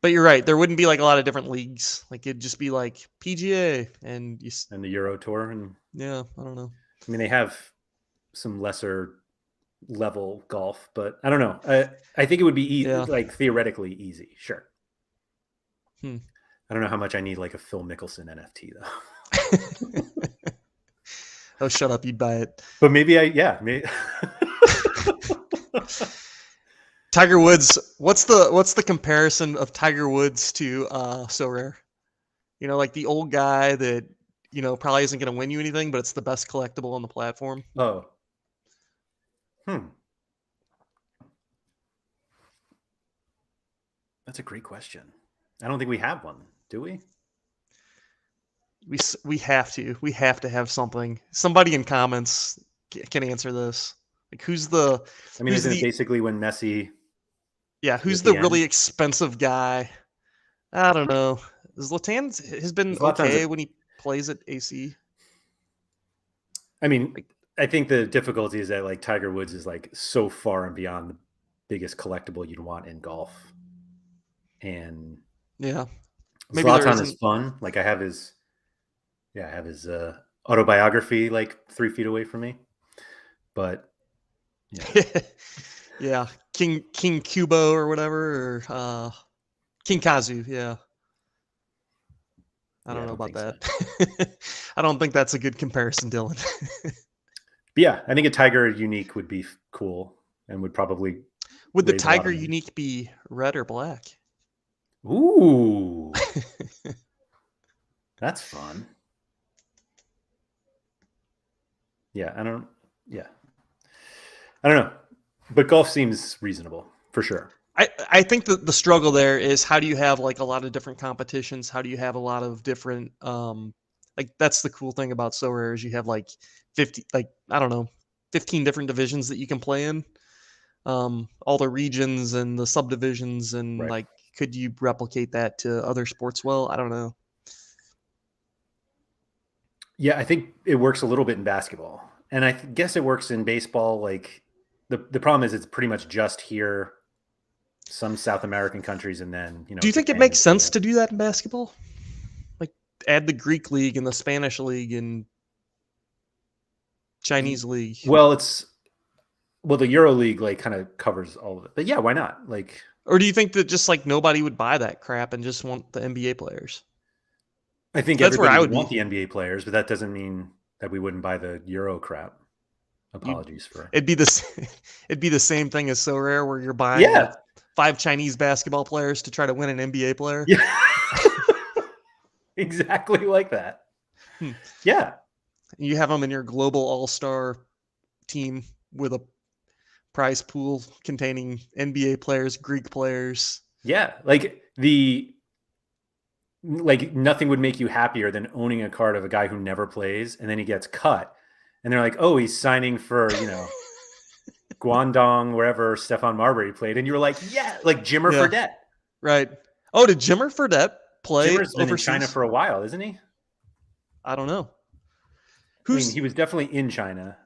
But you're right. There wouldn't be like a lot of different leagues. Like it'd just be like PGA and the Euro Tour and yeah, I don't know. I mean, they have some lesser level golf, but I don't know. I think it would be easy, like theoretically easy. Sure. I don't know how much I need like a Phil Mickelson NFT though. Oh, shut up! You'd buy it. But maybe maybe. Tiger Woods. What's the comparison of Tiger Woods to Sorare? You know, like the old guy that probably isn't going to win you anything, but it's the best collectible on the platform? Oh. That's a great question. I don't think we have one, do we? We have to. We have to have something. Somebody in comments can answer this. Like, who's the I mean, who's isn't it the basically when Messi who's at the the really end? expensive guy? I don't know. Zlatan has been Zlatan's okay when he plays at AC. I mean, Like, I think the difficulty is that like Tiger Woods is like so far and beyond the biggest collectible you'd want in golf. And yeah, maybe there Zlatan is isn't. fun. Like I have his autobiography like 3 feet away from me. But yeah. Yeah, King Kubo or whatever, or King Kazu. Yeah, I don't I know don't about think so. that. I don't think that's a good comparison, Dylan. But yeah, I think a Tiger unique would be cool and would probably Would the raise a lot Tiger of money. unique be red or black? Ooh, that's fun. Yeah, I don't know. But golf seems reasonable for sure. I think that the struggle there is, how do you have like a lot of different competitions? How do you have a lot of different like, that's the cool thing about Sorare, is you have like 50, like, I don't know, 15 different divisions that you can play in. All the regions and the subdivisions, and Right. like, could you replicate that to other sports? Well, I don't know. Yeah, I think it works a little bit in basketball. And I guess it works in baseball. Like the problem is it's pretty much just here, some South American countries, and then, Do you think it Japan makes and sense Korea. to do that in basketball? Like, add the Greek league and the Spanish league and Chinese league? Well, the Euro League like kind of covers all of it. But yeah, why not? Like Or do you think that just like nobody would buy that crap and just want the NBA players? I think That's where everybody I would would want be. the NBA players, but that doesn't mean that we wouldn't buy the Euro crap. You, Apologies for. it'd be it'd be the same thing as So Rare, where you're buying like Yeah. 5 Chinese basketball players to try to win an NBA player. Yeah. Exactly like that. Hmm. Yeah. You have them in your global all-star team with a prize pool containing NBA players, Greek players. Yeah. Like nothing would make you happier than owning a card of a guy who never plays and then he gets cut. And they're like, oh, he's signing for, Guangdong, wherever Stefan Marbury played. And you were like, yeah, like Jimmer Yeah, Fredette. right. Oh, did Jimmer Fredette play Jimmer's been in China overseas? for a while, isn't he? I don't know. I mean, Who's he was definitely in China.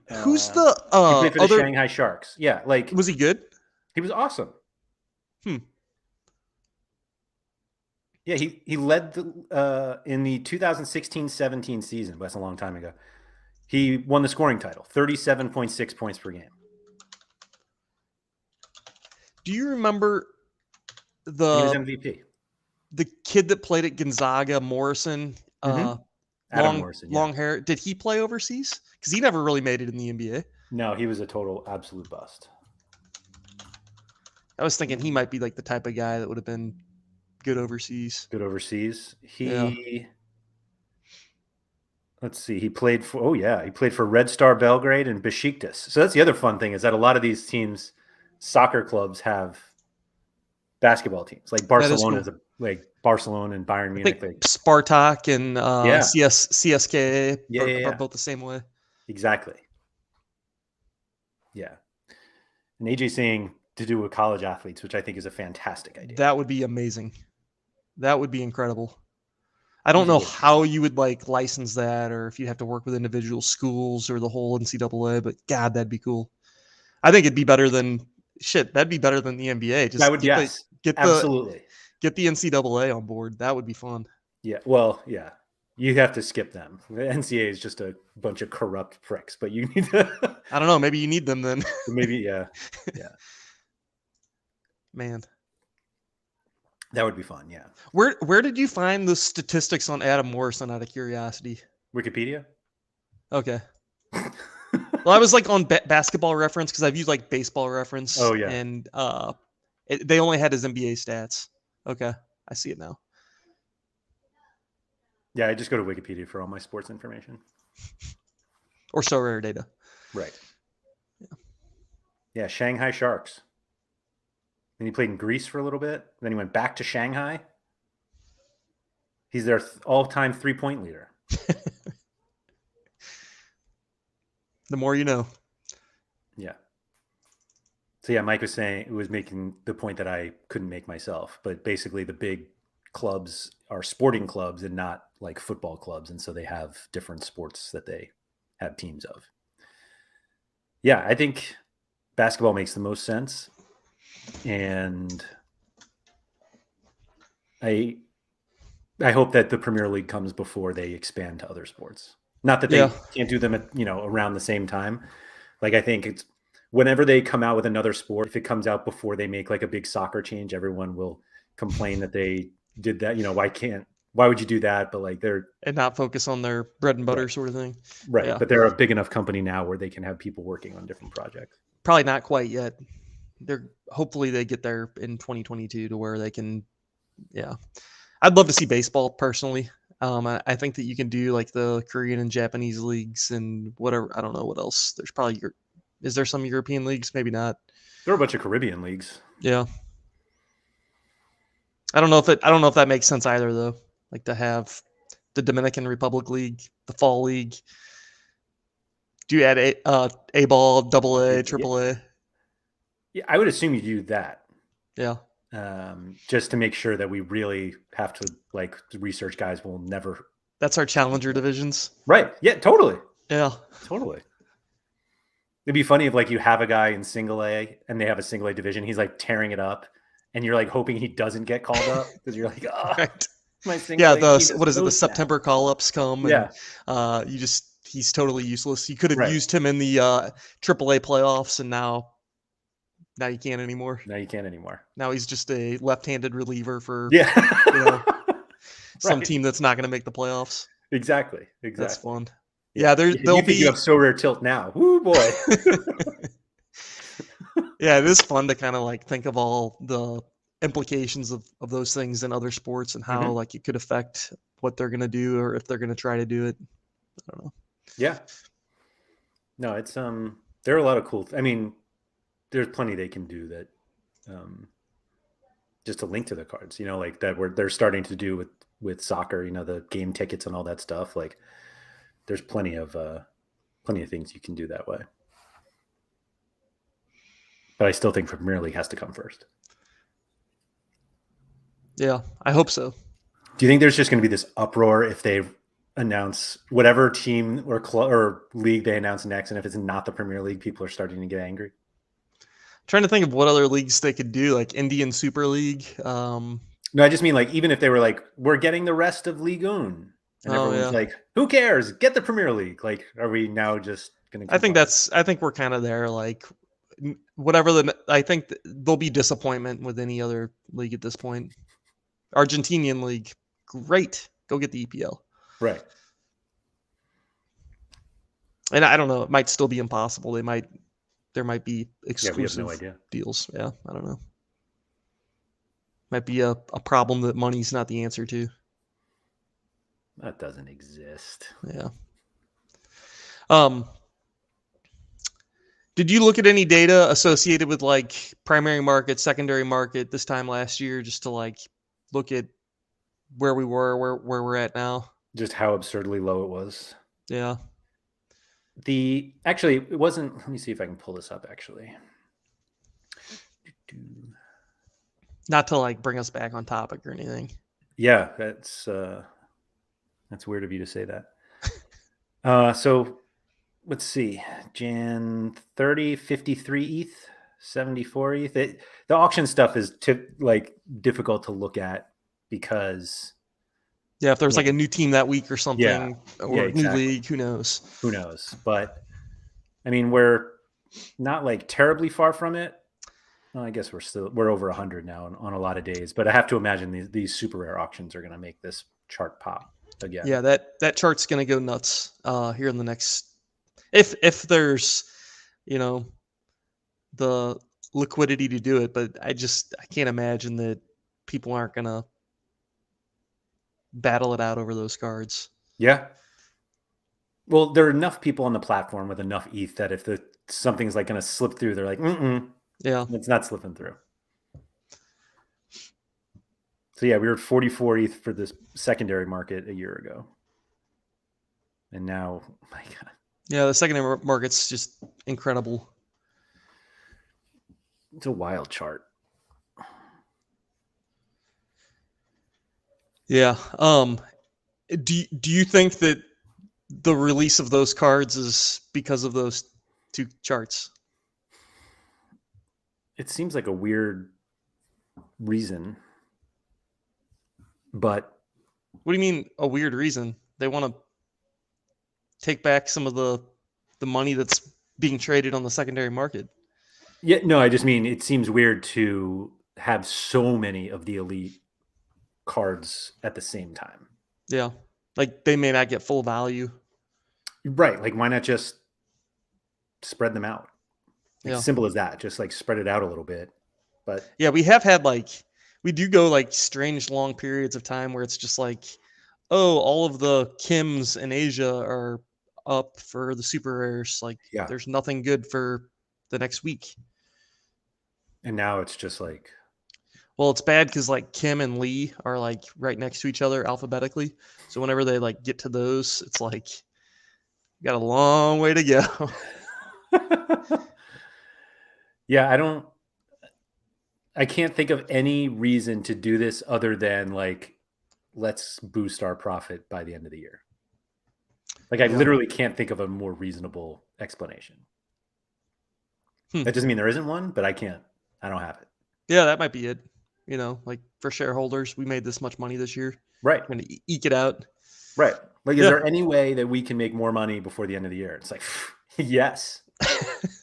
who's the He played for the other? Shanghai Sharks. Yeah, like Was he good? he was awesome. Hmm. Yeah, he led in the 2016-17 season. But that's a long time ago. He won the scoring title, 37.6 points per game. Do you remember And he was the MVP. kid that played at Gonzaga, Morrison? Mm-hmm. Adam Long Morrison, yeah. long hair. Did he play overseas? Because he never really made it in the NBA. No, he was a total absolute bust. I was thinking he might be like the type of guy that would have been good overseas. Good overseas. Yeah. Let's see, he played for Red Star Belgrade and Besiktas. So that's the other fun thing, is that a lot of these teams, soccer clubs, have basketball teams. Like That is Barcelona cool. like Barcelona and Bayern I Munich. think Spartak and Yeah. CSKA Yeah. are both the same way. Exactly. Yeah. And AJ saying to do with college athletes, which I think is a fantastic idea. That would be amazing. That would be incredible. I don't He's a know good how you would like license that, or if you have to work with individual schools or the whole NCAA, but God, that'd be cool. I think it'd be better than That'd be better than the NBA. That Just would, yes, get the absolutely. get the NCAA on board. That would be fun. Yeah. Well, yeah. You have to skip them. The NCAA is just a bunch of corrupt pricks, but you need to. I don't know. Maybe you need them then. Maybe, yeah. Man, That would be fun. Yeah. where did you find the statistics on Adam Morrison, out of curiosity? Wikipedia. Okay. Well, I was like on Basketball Reference, because I've used like Baseball Reference. Oh, yeah. And they only had his NBA stats. Okay, I see it now. Yeah, I just go to Wikipedia for all my sports information. Or Sorare data. Right. Yeah, Shanghai Sharks. Then he played in Greece for a little bit. Then he went back to Shanghai. He's their all-time three-point leader. The more you know. Yeah. So yeah, Mike was making the point that I couldn't make myself, but basically the big clubs are sporting clubs and not like football clubs, and so they have different sports that they have teams of. Yeah, I think basketball makes the most sense, and I hope that the Premier League comes before they expand to other sports. Not that they can't do them at, around the same time. Like I think it's whenever they come out with another sport, if it comes out before they make like a big soccer change, everyone will complain that they did that. Why would you do that? But like and not focus on their bread and butter sort of thing. Right. Yeah. But they're a big enough company now where they can have people working on different projects. Probably not quite yet. Hopefully they get there in 2022 to where they can. Yeah. I'd love to see baseball personally. I think that you can do like the Korean and Japanese leagues and whatever. I don't know what else. There's probably is there some European leagues? Maybe not. There are a bunch of Caribbean leagues. Yeah. I don't know if that makes sense either though. Like to have the Dominican Republic League, the Fall League. Do you add A ball, double A, triple A? Yeah, I would assume you do that. Yeah. Just to make sure that we really have to like research guys will never. That's our challenger divisions. Right. Yeah, totally. Yeah. Totally. It'd be funny if like you have a guy in single A and they have a single A division. He's like tearing it up and you're like hoping he doesn't get called up because you're like, oh, right. My single A. What is it? The September call-ups come. Yeah. And, he's totally useless. You could have used him in the AAA playoffs and now you can't anymore. Now he's just a left-handed reliever for some team that's not going to make the playoffs. Exactly. That's fun. Yeah, they'll be. You have Sorare tilt now. Woo boy. Yeah, it is fun to kind of like think of all the implications of those things in other sports and how like it could affect what they're going to do or if they're going to try to do it. I don't know. Yeah. No, it's there are a lot of cool. I mean, there's plenty they can do that. Just to link to the cards, like that they're starting to do with soccer, the game tickets and all that stuff. Like there's plenty of things you can do that way. But I still think Premier League has to come first. Yeah, I hope so. Do you think there's just going to be this uproar if they announce whatever team or league they announce next, and if it's not the Premier League, people are starting to get angry? Trying to think of what other leagues they could do, like Indian Super League. No, I just mean like even if they were like, we're getting the rest of Ligue 1, and everyone's like, who cares? Get the Premier League. Like, are we now just going to? I think we're kind of there. Like, whatever I think there'll be disappointment with any other league at this point. Argentinian League, great. Go get the EPL. Right. And I don't know. It might still be impossible. There might be exclusive deals. Yeah, I don't know. Might be a problem that money's not the answer to. That doesn't exist. Yeah. Did you look at any data associated with like primary market, secondary market this time last year, just to like look at where we were, where we're at now? Just how absurdly low it was. Yeah. Actually, it wasn't. Let me see if I can pull this up. Actually, not to like bring us back on topic or anything. Yeah, that's weird of you to say that. So let's see. Jan 30, 53 ETH, 74 ETH. The auction stuff is difficult to look at because. Yeah, if there's like a new team that week or something, or a new league, who knows? Who knows? But I mean, we're not like terribly far from it. Well, I guess we're over 100 now on a lot of days. But I have to imagine these super rare auctions are going to make this chart pop again. Yeah, that chart's going to go nuts here in the next. If there's, the liquidity to do it, but I can't imagine that people aren't going to battle it out over those cards. Yeah. Well, there are enough people on the platform with enough ETH that if something's like going to slip through, they're like, Yeah. it's not slipping through. So yeah, we were at 44 ETH for this secondary market a year ago. And now, oh my God. Yeah, the secondary market's just incredible. It's a wild chart. Yeah. Do you think that the release of those cards is because of those two charts? It seems like a weird reason, but What do you mean a weird reason? They want to take back some of the money that's being traded on the secondary market. yeah, no, I just mean it seems weird to have so many of the elite cards at the same time. Yeah. Like they may not get full value. Right. Like, why not just spread them out? Like, Yeah. simple as that. Just like spread it out a little bit. But yeah, we have had we do go like strange long periods of time where it's just like, oh, all of the Kims in Asia are up for the super rares. Like, yeah, there's nothing good for the next week. And now it's just like, well, it's bad because like Kim and Lee are like right next to each other alphabetically. So whenever they like get to those, it's like got a long way to go. yeah, I can't think of any reason to do this other than like, let's boost our profit by the end of the year. Like, I literally can't think of a more reasonable explanation. That doesn't mean there isn't one, but I don't have it. Yeah, that might be it. Like for shareholders, we made this much money this year. Right. We're going to eke it out. Right. Like, is there any way that we can make more money before the end of the year? It's like, yes.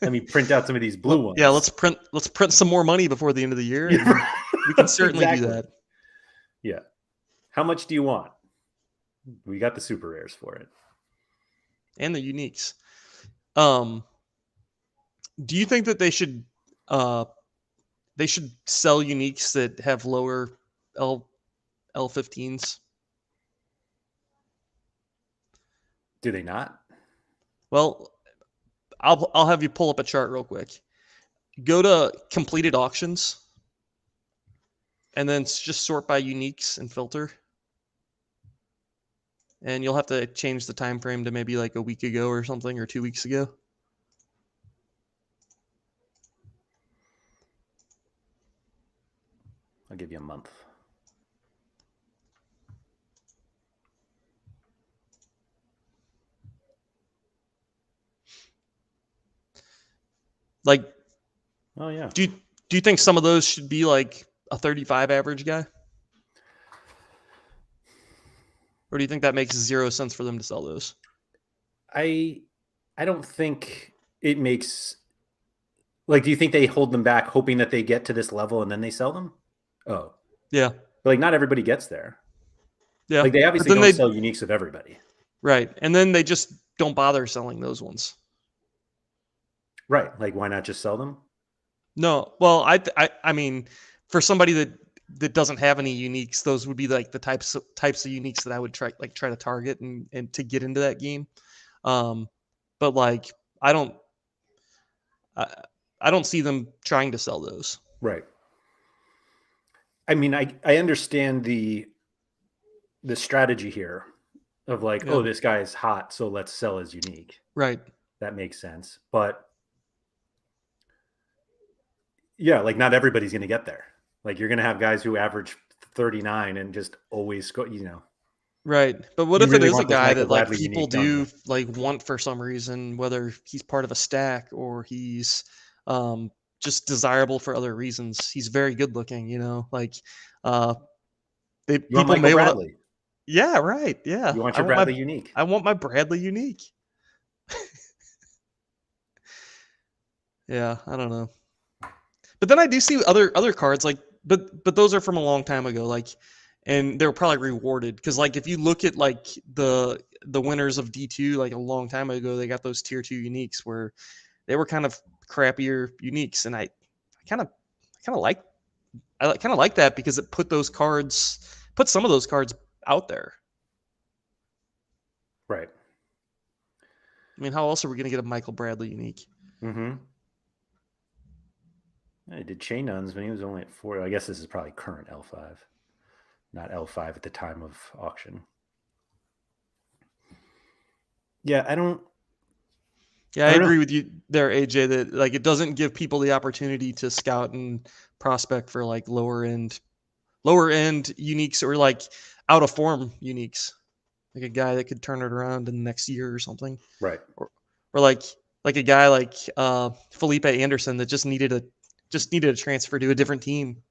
Let me print out some of these blue ones. Yeah, let's print some more money before the end of the year. We can certainly do that. Yeah. How much do you want? We got the super rares for it. And the uniques. Do you think that they should sell uniques that have lower L15s? Do they not? Well, I'll have you pull up a chart real quick. Go to completed auctions, and then just sort by uniques and filter. And you'll have to change the time frame to maybe like a week ago or something, or 2 weeks ago. I'll give you a month. Like, oh yeah. Do you think some of those should be like a 35 average guy? Or do you think that makes 0 sense for them to sell those? I don't think it makes. Like, do you think they hold them back hoping that they get to this level and then they sell them? Oh. Yeah. But like, not everybody gets there. Yeah. Like, they obviously don't sell uniques of everybody. Right. And then they just don't bother selling those ones. Right. Like, why not just sell them? No. Well, I mean, for somebody that doesn't have any uniques, those would be like the types of uniques that I would try to target and to get into that game. But like, I don't see them trying to sell those. Right. I mean, I understand the strategy here of like, oh, this guy is hot, so let's sell his unique. Right. That makes sense. But yeah, like, not everybody's going to get there. Like, you're going to have guys who average 39 and just always go, Right. But what if it is a guy that like people do like want for some reason, whether he's part of a stack or he's just desirable for other reasons. He's very good looking, like people may want to. Yeah, right. Yeah. You want your Bradley unique. I want my Bradley unique. Yeah, I don't know. But then I do see other cards like but those are from a long time ago, like, and they're probably rewarded because like if you look at like the winners of D2 like a long time ago, they got those tier 2 uniques where they were kind of crappier uniques, and I kind of like that because it put some of those cards out there. Right. I mean, how else are we going to get a Michael Bradley unique? Mm-hmm. I did Chain Nuns when he was only at 4. I guess this is probably current L5, not L5 at the time of auction. Yeah, I don't. Yeah, I don't know. agree with you there, AJ, that like it doesn't give people the opportunity to scout and prospect for like lower end uniques or like out of form uniques. Like a guy that could turn it around in the next year or something. Right. Or like a guy like Felipe Anderson that just needed a transfer to a different team.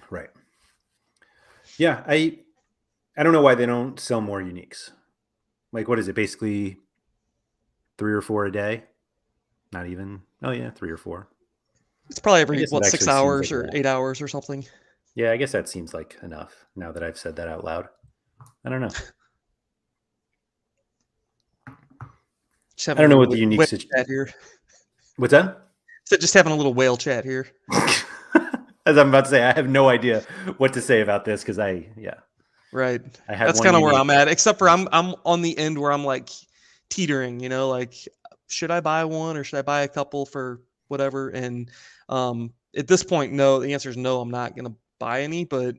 Right. Yeah, I don't know why they don't sell more uniques. Like, what is it? Basically 3 or 4 a day? Not even. Oh yeah, 3 or 4. It's probably I every guess it 6 actually seems hours like a or lot. 8 hours or something. Yeah, I guess that seems like enough now that I've said that out loud. I don't know. Just I having don't a know little what the unique whale situation. chat here. What's that? So just having a little whale chat here. As I'm about to say, I have no idea what to say about this because I Right. had That's one kind of where unique. I'm at. Except for I'm on the end where I'm like teetering, like should I buy one or should I buy a couple for whatever? And at this point, no. The answer is no. I'm not gonna buy any. But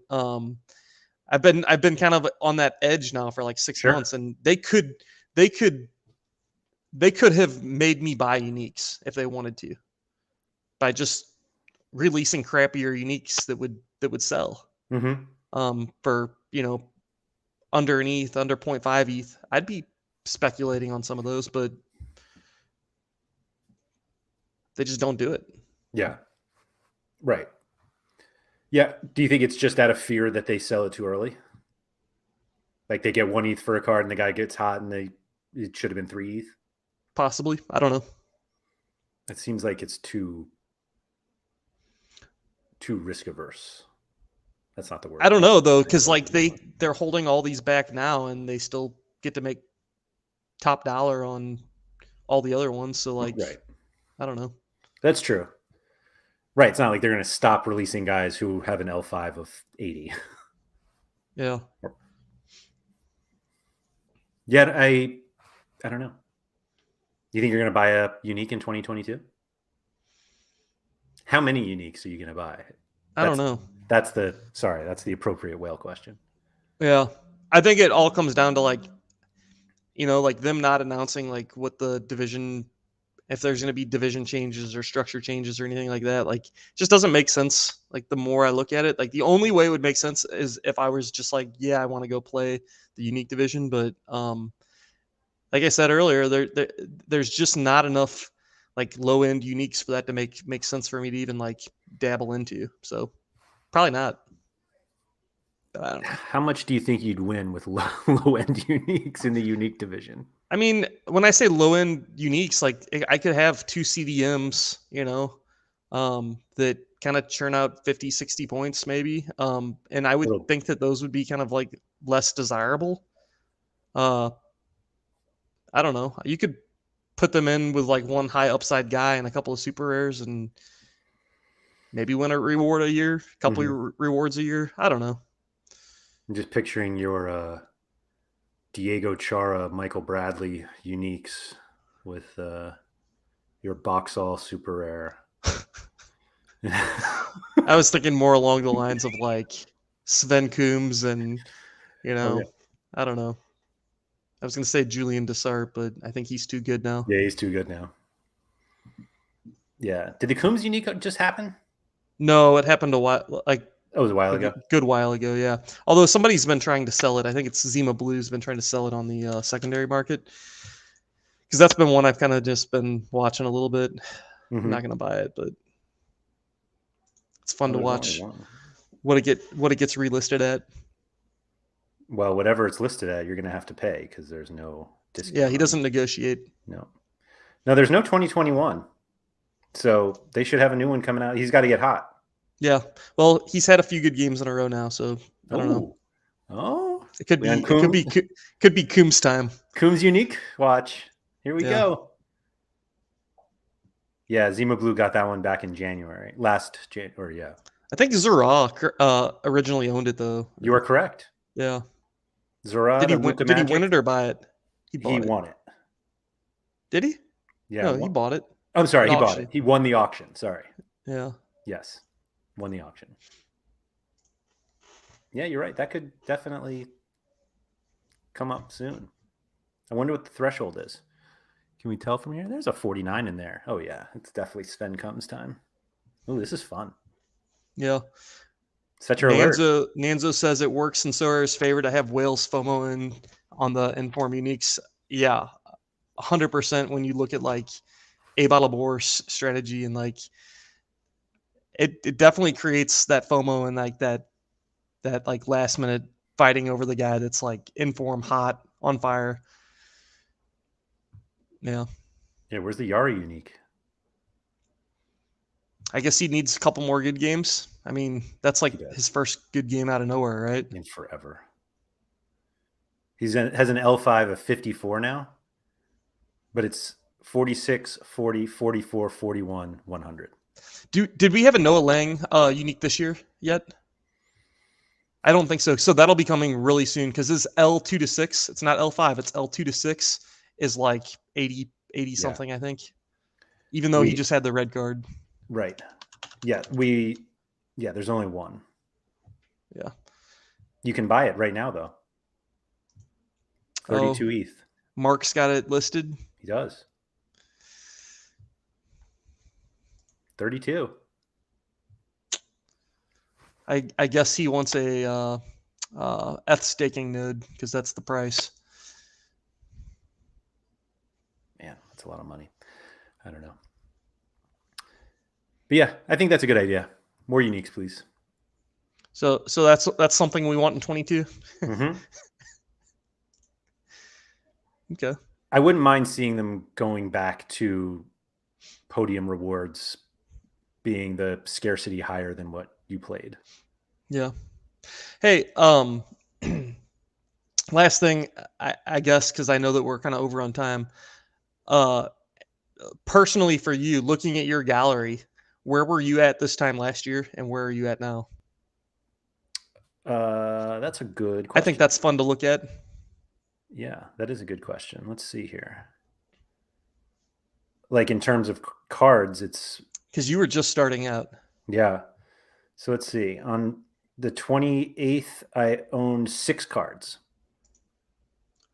I've been kind of on that edge now for like 6 months, Sure. and they could have made me buy uniques if they wanted to by just releasing crappier uniques that would sell Mm-hmm. for under an ETH, under 0.5 ETH. I'd be speculating on some of those, but they just don't do it. Yeah. Right. Yeah. Do you think it's just out of fear that they sell it too early? Like they get 1 ETH for a card and the guy gets hot and it should have been 3 ETH? Possibly. I don't know. It seems like it's too risk averse. That's not the word. I don't know though, because like they're holding all these back now, and they still get to make top dollar on all the other ones. So like, Right. I don't know. That's true. Right. It's not like they're going to stop releasing guys who have an L5 of 80. Yeah. Yet I don't know. You think you're going to buy a unique in 2022? How many uniques are you going to buy? I don't know. That's the appropriate whale question. Yeah. I think it all comes down to like, like them not announcing like what the division, if there's going to be division changes or structure changes or anything like that. Like, just doesn't make sense. Like, the more I look at it, like the only way it would make sense is if I was just like, yeah, I want to go play the unique division. But like I said earlier, there's just not enough like low end uniques for that to make sense for me to even like dabble into. So probably not. But I don't know. How much do you think you'd win with low end uniques in the unique division? I mean, when I say low end uniques, like I could have 2 CDMs, that kind of churn out 50, 60 points maybe. And I would think that those would be kind of like less desirable. I don't know. You could put them in with like one high upside guy and a couple of super rares and maybe win a reward a year, a couple of rewards a year. I don't know. I'm just picturing your Diego Chara, Michael Bradley uniques with your Boxall super rare. I was thinking more along the lines of like Sven Coombs and, I don't know. I was going to say Julian Dessart, but I think he's too good now. Yeah, he's too good now. Yeah. Did the Coombs unique just happen? No, it happened a while, like it was a while ago. Good while ago, yeah. Although somebody's been trying to sell it. I think it's Zima Blue's been trying to sell it on the secondary market. Because that's been one I've kind of just been watching a little bit. I'm not going to buy it, but it's fun to watch what it gets relisted at. Well, whatever it's listed at, you're going to have to pay because there's no discount. Yeah, he doesn't negotiate. No, there's no 2021. So they should have a new one coming out. He's got to get hot. Yeah. Well, he's had a few good games in a row now, so I don't know. Oh, it could be Coombs time. Coombs unique. Watch. Here we go. Yeah, Zima Blue got that one back in January. I think Sorare originally owned it though. You are correct. Yeah. Zora, Did the he win? Luka Did he win Magic, it or buy it? He he bought it. won it. Did he? Yeah. No, he bought it. I'm sorry, At he bought it. auction. He won the auction. Sorry. Yeah. Yes. Won the auction. Yeah, you're right. That could definitely come up soon. I wonder what the threshold is. Can we tell from here? There's a 49 in there. Oh, yeah. It's definitely Sven Comes time. Oh, this is fun. Yeah. Set your alert. Nanzo says it works in Sorare's favor to have whales FOMO in on the Inform Uniques. Yeah, 100% when you look at like a bottle bore strategy and like it definitely creates that FOMO and like that like last minute fighting over the guy that's like Inform hot on fire. Yeah. Yeah, where's the Yari unique? I guess he needs a couple more good games. I mean, that's like He does. his first good game out of nowhere, right? In forever. Has an L5 of 54 now, but it's 46, 40, 44, 41, 100. Did we have a Noah Lang unique this year yet? I don't think so. So that'll be coming really soon because this L2 to 6, it's not L5, it's L2 to 6 is like 80 something, I think. Even though he just had the red card. Right. Yeah, there's only one. Yeah. You can buy it right now though. 32 ETH. Mark's got it listed. He does. 32. I guess he wants a ETH staking node because that's the price. Man, that's a lot of money. I don't know. But yeah, I think that's a good idea. More uniques, please. So that's something we want in 22. Mm-hmm. Okay. I wouldn't mind seeing them going back to podium rewards being the scarcity higher than what you played. Yeah. Hey, last thing, I guess, because I know that we're kind of over on time. Personally, for you, looking at your gallery, where were you at this time last year, and where are you at now? That's a good question. I think that's fun to look at. Yeah, that is a good question. Let's see here. Like in terms of cards, it's because you were just starting out. Yeah. So let's see. On the 28th, I owned 6 cards.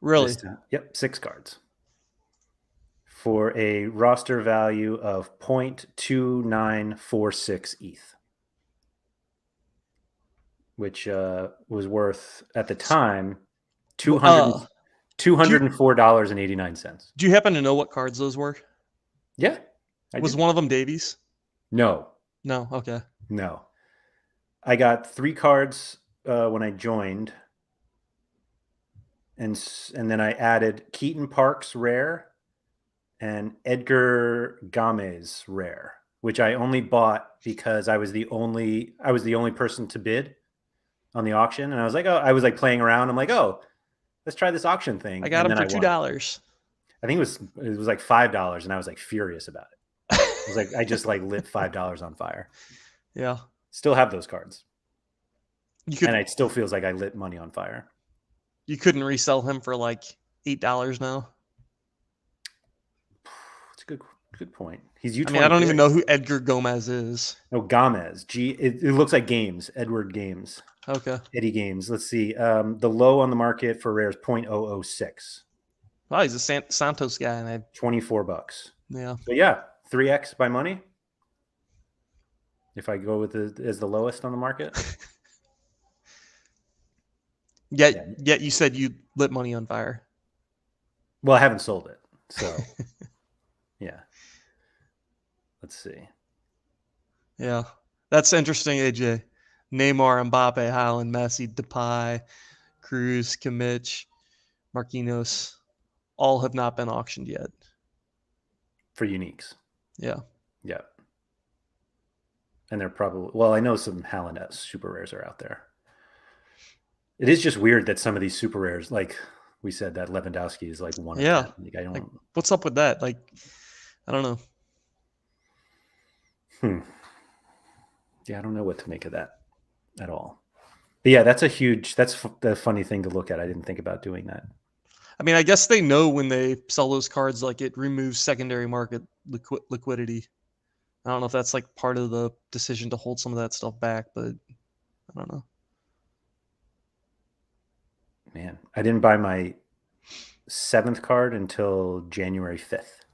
Really? Yep, 6 cards. For a roster value of 0.2946 ETH. Which was worth at the time $204.89. Do you happen to know what cards those were? Yeah. Was one of them Davies? No. No. Okay. No. I got 3 cards when I joined. And then I added Keaton Parks rare and Edgar Gamez rare, which I only bought because I was the only person to bid on the auction. And I was like, I was like playing around. I'm like, let's try this auction thing. I got them for $2. I think it was like $5, and I was like furious about it. It was like I just like lit $5 on fire. Yeah. Still have those cards. And it still feels like I lit money on fire. You couldn't resell him for like $8 now. It's a good point. He's U23. I mean, I don't even know who Edgar Gomez is. No, Gamez. It looks like Games. Edward Games. Okay. Eddie Games. Let's see. The low on the market for rare is 0.006. Wow, he's a Santos guy, and I $24. Yeah. So yeah, 3x by money. If I go with as the lowest on the market. Yet you said you lit money on fire. Well, I haven't sold it, so yeah. Let's see. Yeah, that's interesting, AJ. Neymar, Mbappe, Haaland, Messi, Depay, Cruz, Kimmich, Marquinhos, all have not been auctioned yet. For uniques. Yeah. Yeah. And they're probably, I know some Haaland super rares are out there. It is just weird that some of these super rares, like we said, that Lewandowski is like one of them. Like, I don't. Like, what's up with that? Like, I don't know. Yeah, I don't know what to make of that at all. But yeah, that's the funny thing to look at. I didn't think about doing that. I mean, I guess they know when they sell those cards, like it removes secondary market liquidity. I don't know if that's like part of the decision to hold some of that stuff back, but I don't know. Man, I didn't buy my 7th card until January 5th.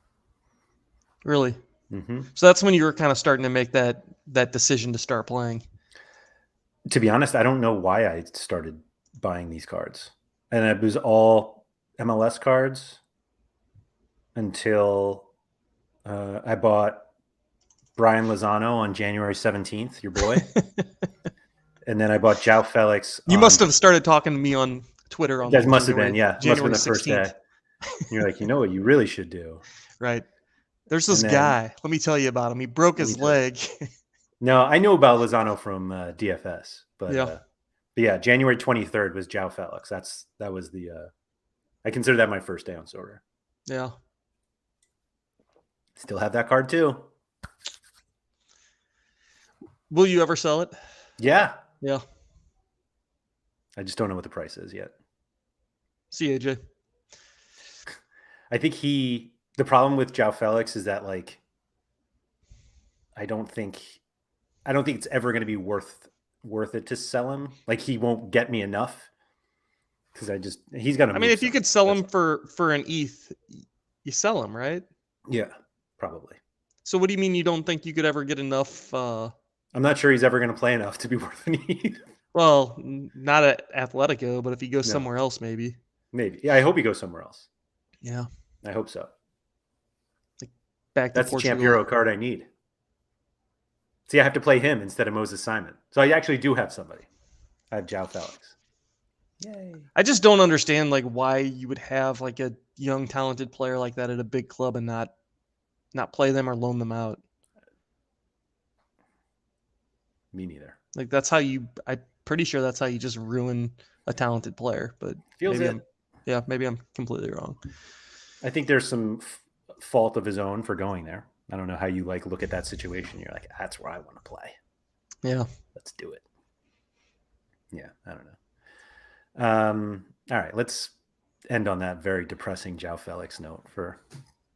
Really? Mm-hmm. So that's when you were kind of starting to make that decision to start playing. To be honest, I don't know why I started buying these cards. And it was all MLS cards until I bought Brian Lozano on January 17th, your boy. And then I bought João Felix. You must have started talking to me on Twitter on That must January, have been, yeah. January Must have been the 16th. first day. And you're like, you know what you really should do? Right. There's this guy. Let me tell you about him. He broke his leg. No, I know about Lozano from DFS, but yeah. January 23rd was João Felix. That was the I consider that my first day on Sorare. Yeah. Still have that card too. Will you ever sell it? Yeah. Yeah. I just don't know what the price is yet. See, AJ. I think the problem with João Felix is that like I don't think it's ever going to be worth it to sell him. Like he won't get me enough because he's going to. I mean, if you could sell him for an ETH, you sell him, right? Yeah, probably. So what do you mean you don't think you could ever get enough? I'm not sure he's ever going to play enough to be worth an ETH. Well, not at Atletico, but if he goes somewhere else, maybe. Maybe. Yeah, I hope he goes somewhere else. Yeah. I hope so. Like back to That's Portugal. the Champ Hero card I need. See, I have to play him instead of Moses Simon. So I actually do have somebody. I have João Felix. Yay. I just don't understand like why you would have like a young talented player like that at a big club and not play them or loan them out. Me neither. Like that's how I'm pretty sure that's how you just ruin a talented player, but maybe I'm completely wrong. I think there's some fault of his own for going there. I don't know how you like look at that situation. You're like, that's where I want to play. Yeah. Let's do it. Yeah, I don't know. All right, let's end on that very depressing João Felix note for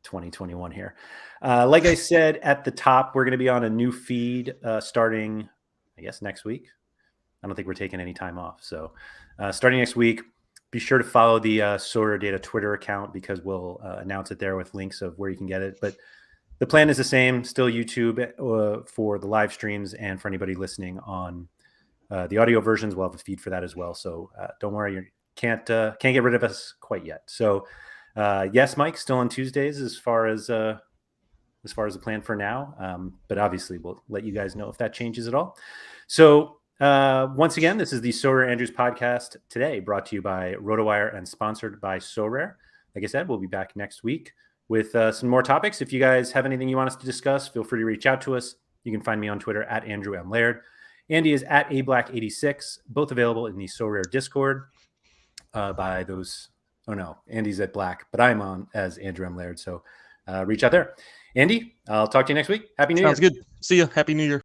2021 here. Like I said at the top, we're going to be on a new feed starting, I guess, next week. I don't think we're taking any time off. So starting next week, be sure to follow the Sorare Data Twitter account because we'll announce it there with links of where you can get it. But the plan is the same, still YouTube for the live streams, and for anybody listening on the audio versions, we'll have a feed for that as well. So don't worry, you can't get rid of us quite yet. So yes, Mike, still on Tuesdays as far as the plan for now. But obviously, we'll let you guys know if that changes at all. So once again, this is the SorareAndrews podcast today, brought to you by RotoWire and sponsored by Sorare. Like I said, we'll be back next week with some more topics. If you guys have anything you want us to discuss, feel free to reach out to us. You can find me on Twitter at Andrew M. Laird. Andy is at ablack86, both available in the Sorare Discord by those. Oh, no, Andy's at Black, but I'm on as Andrew M. Laird. So reach out there. Andy, I'll talk to you next week. Happy New Year. Sounds good. See you. Happy New Year.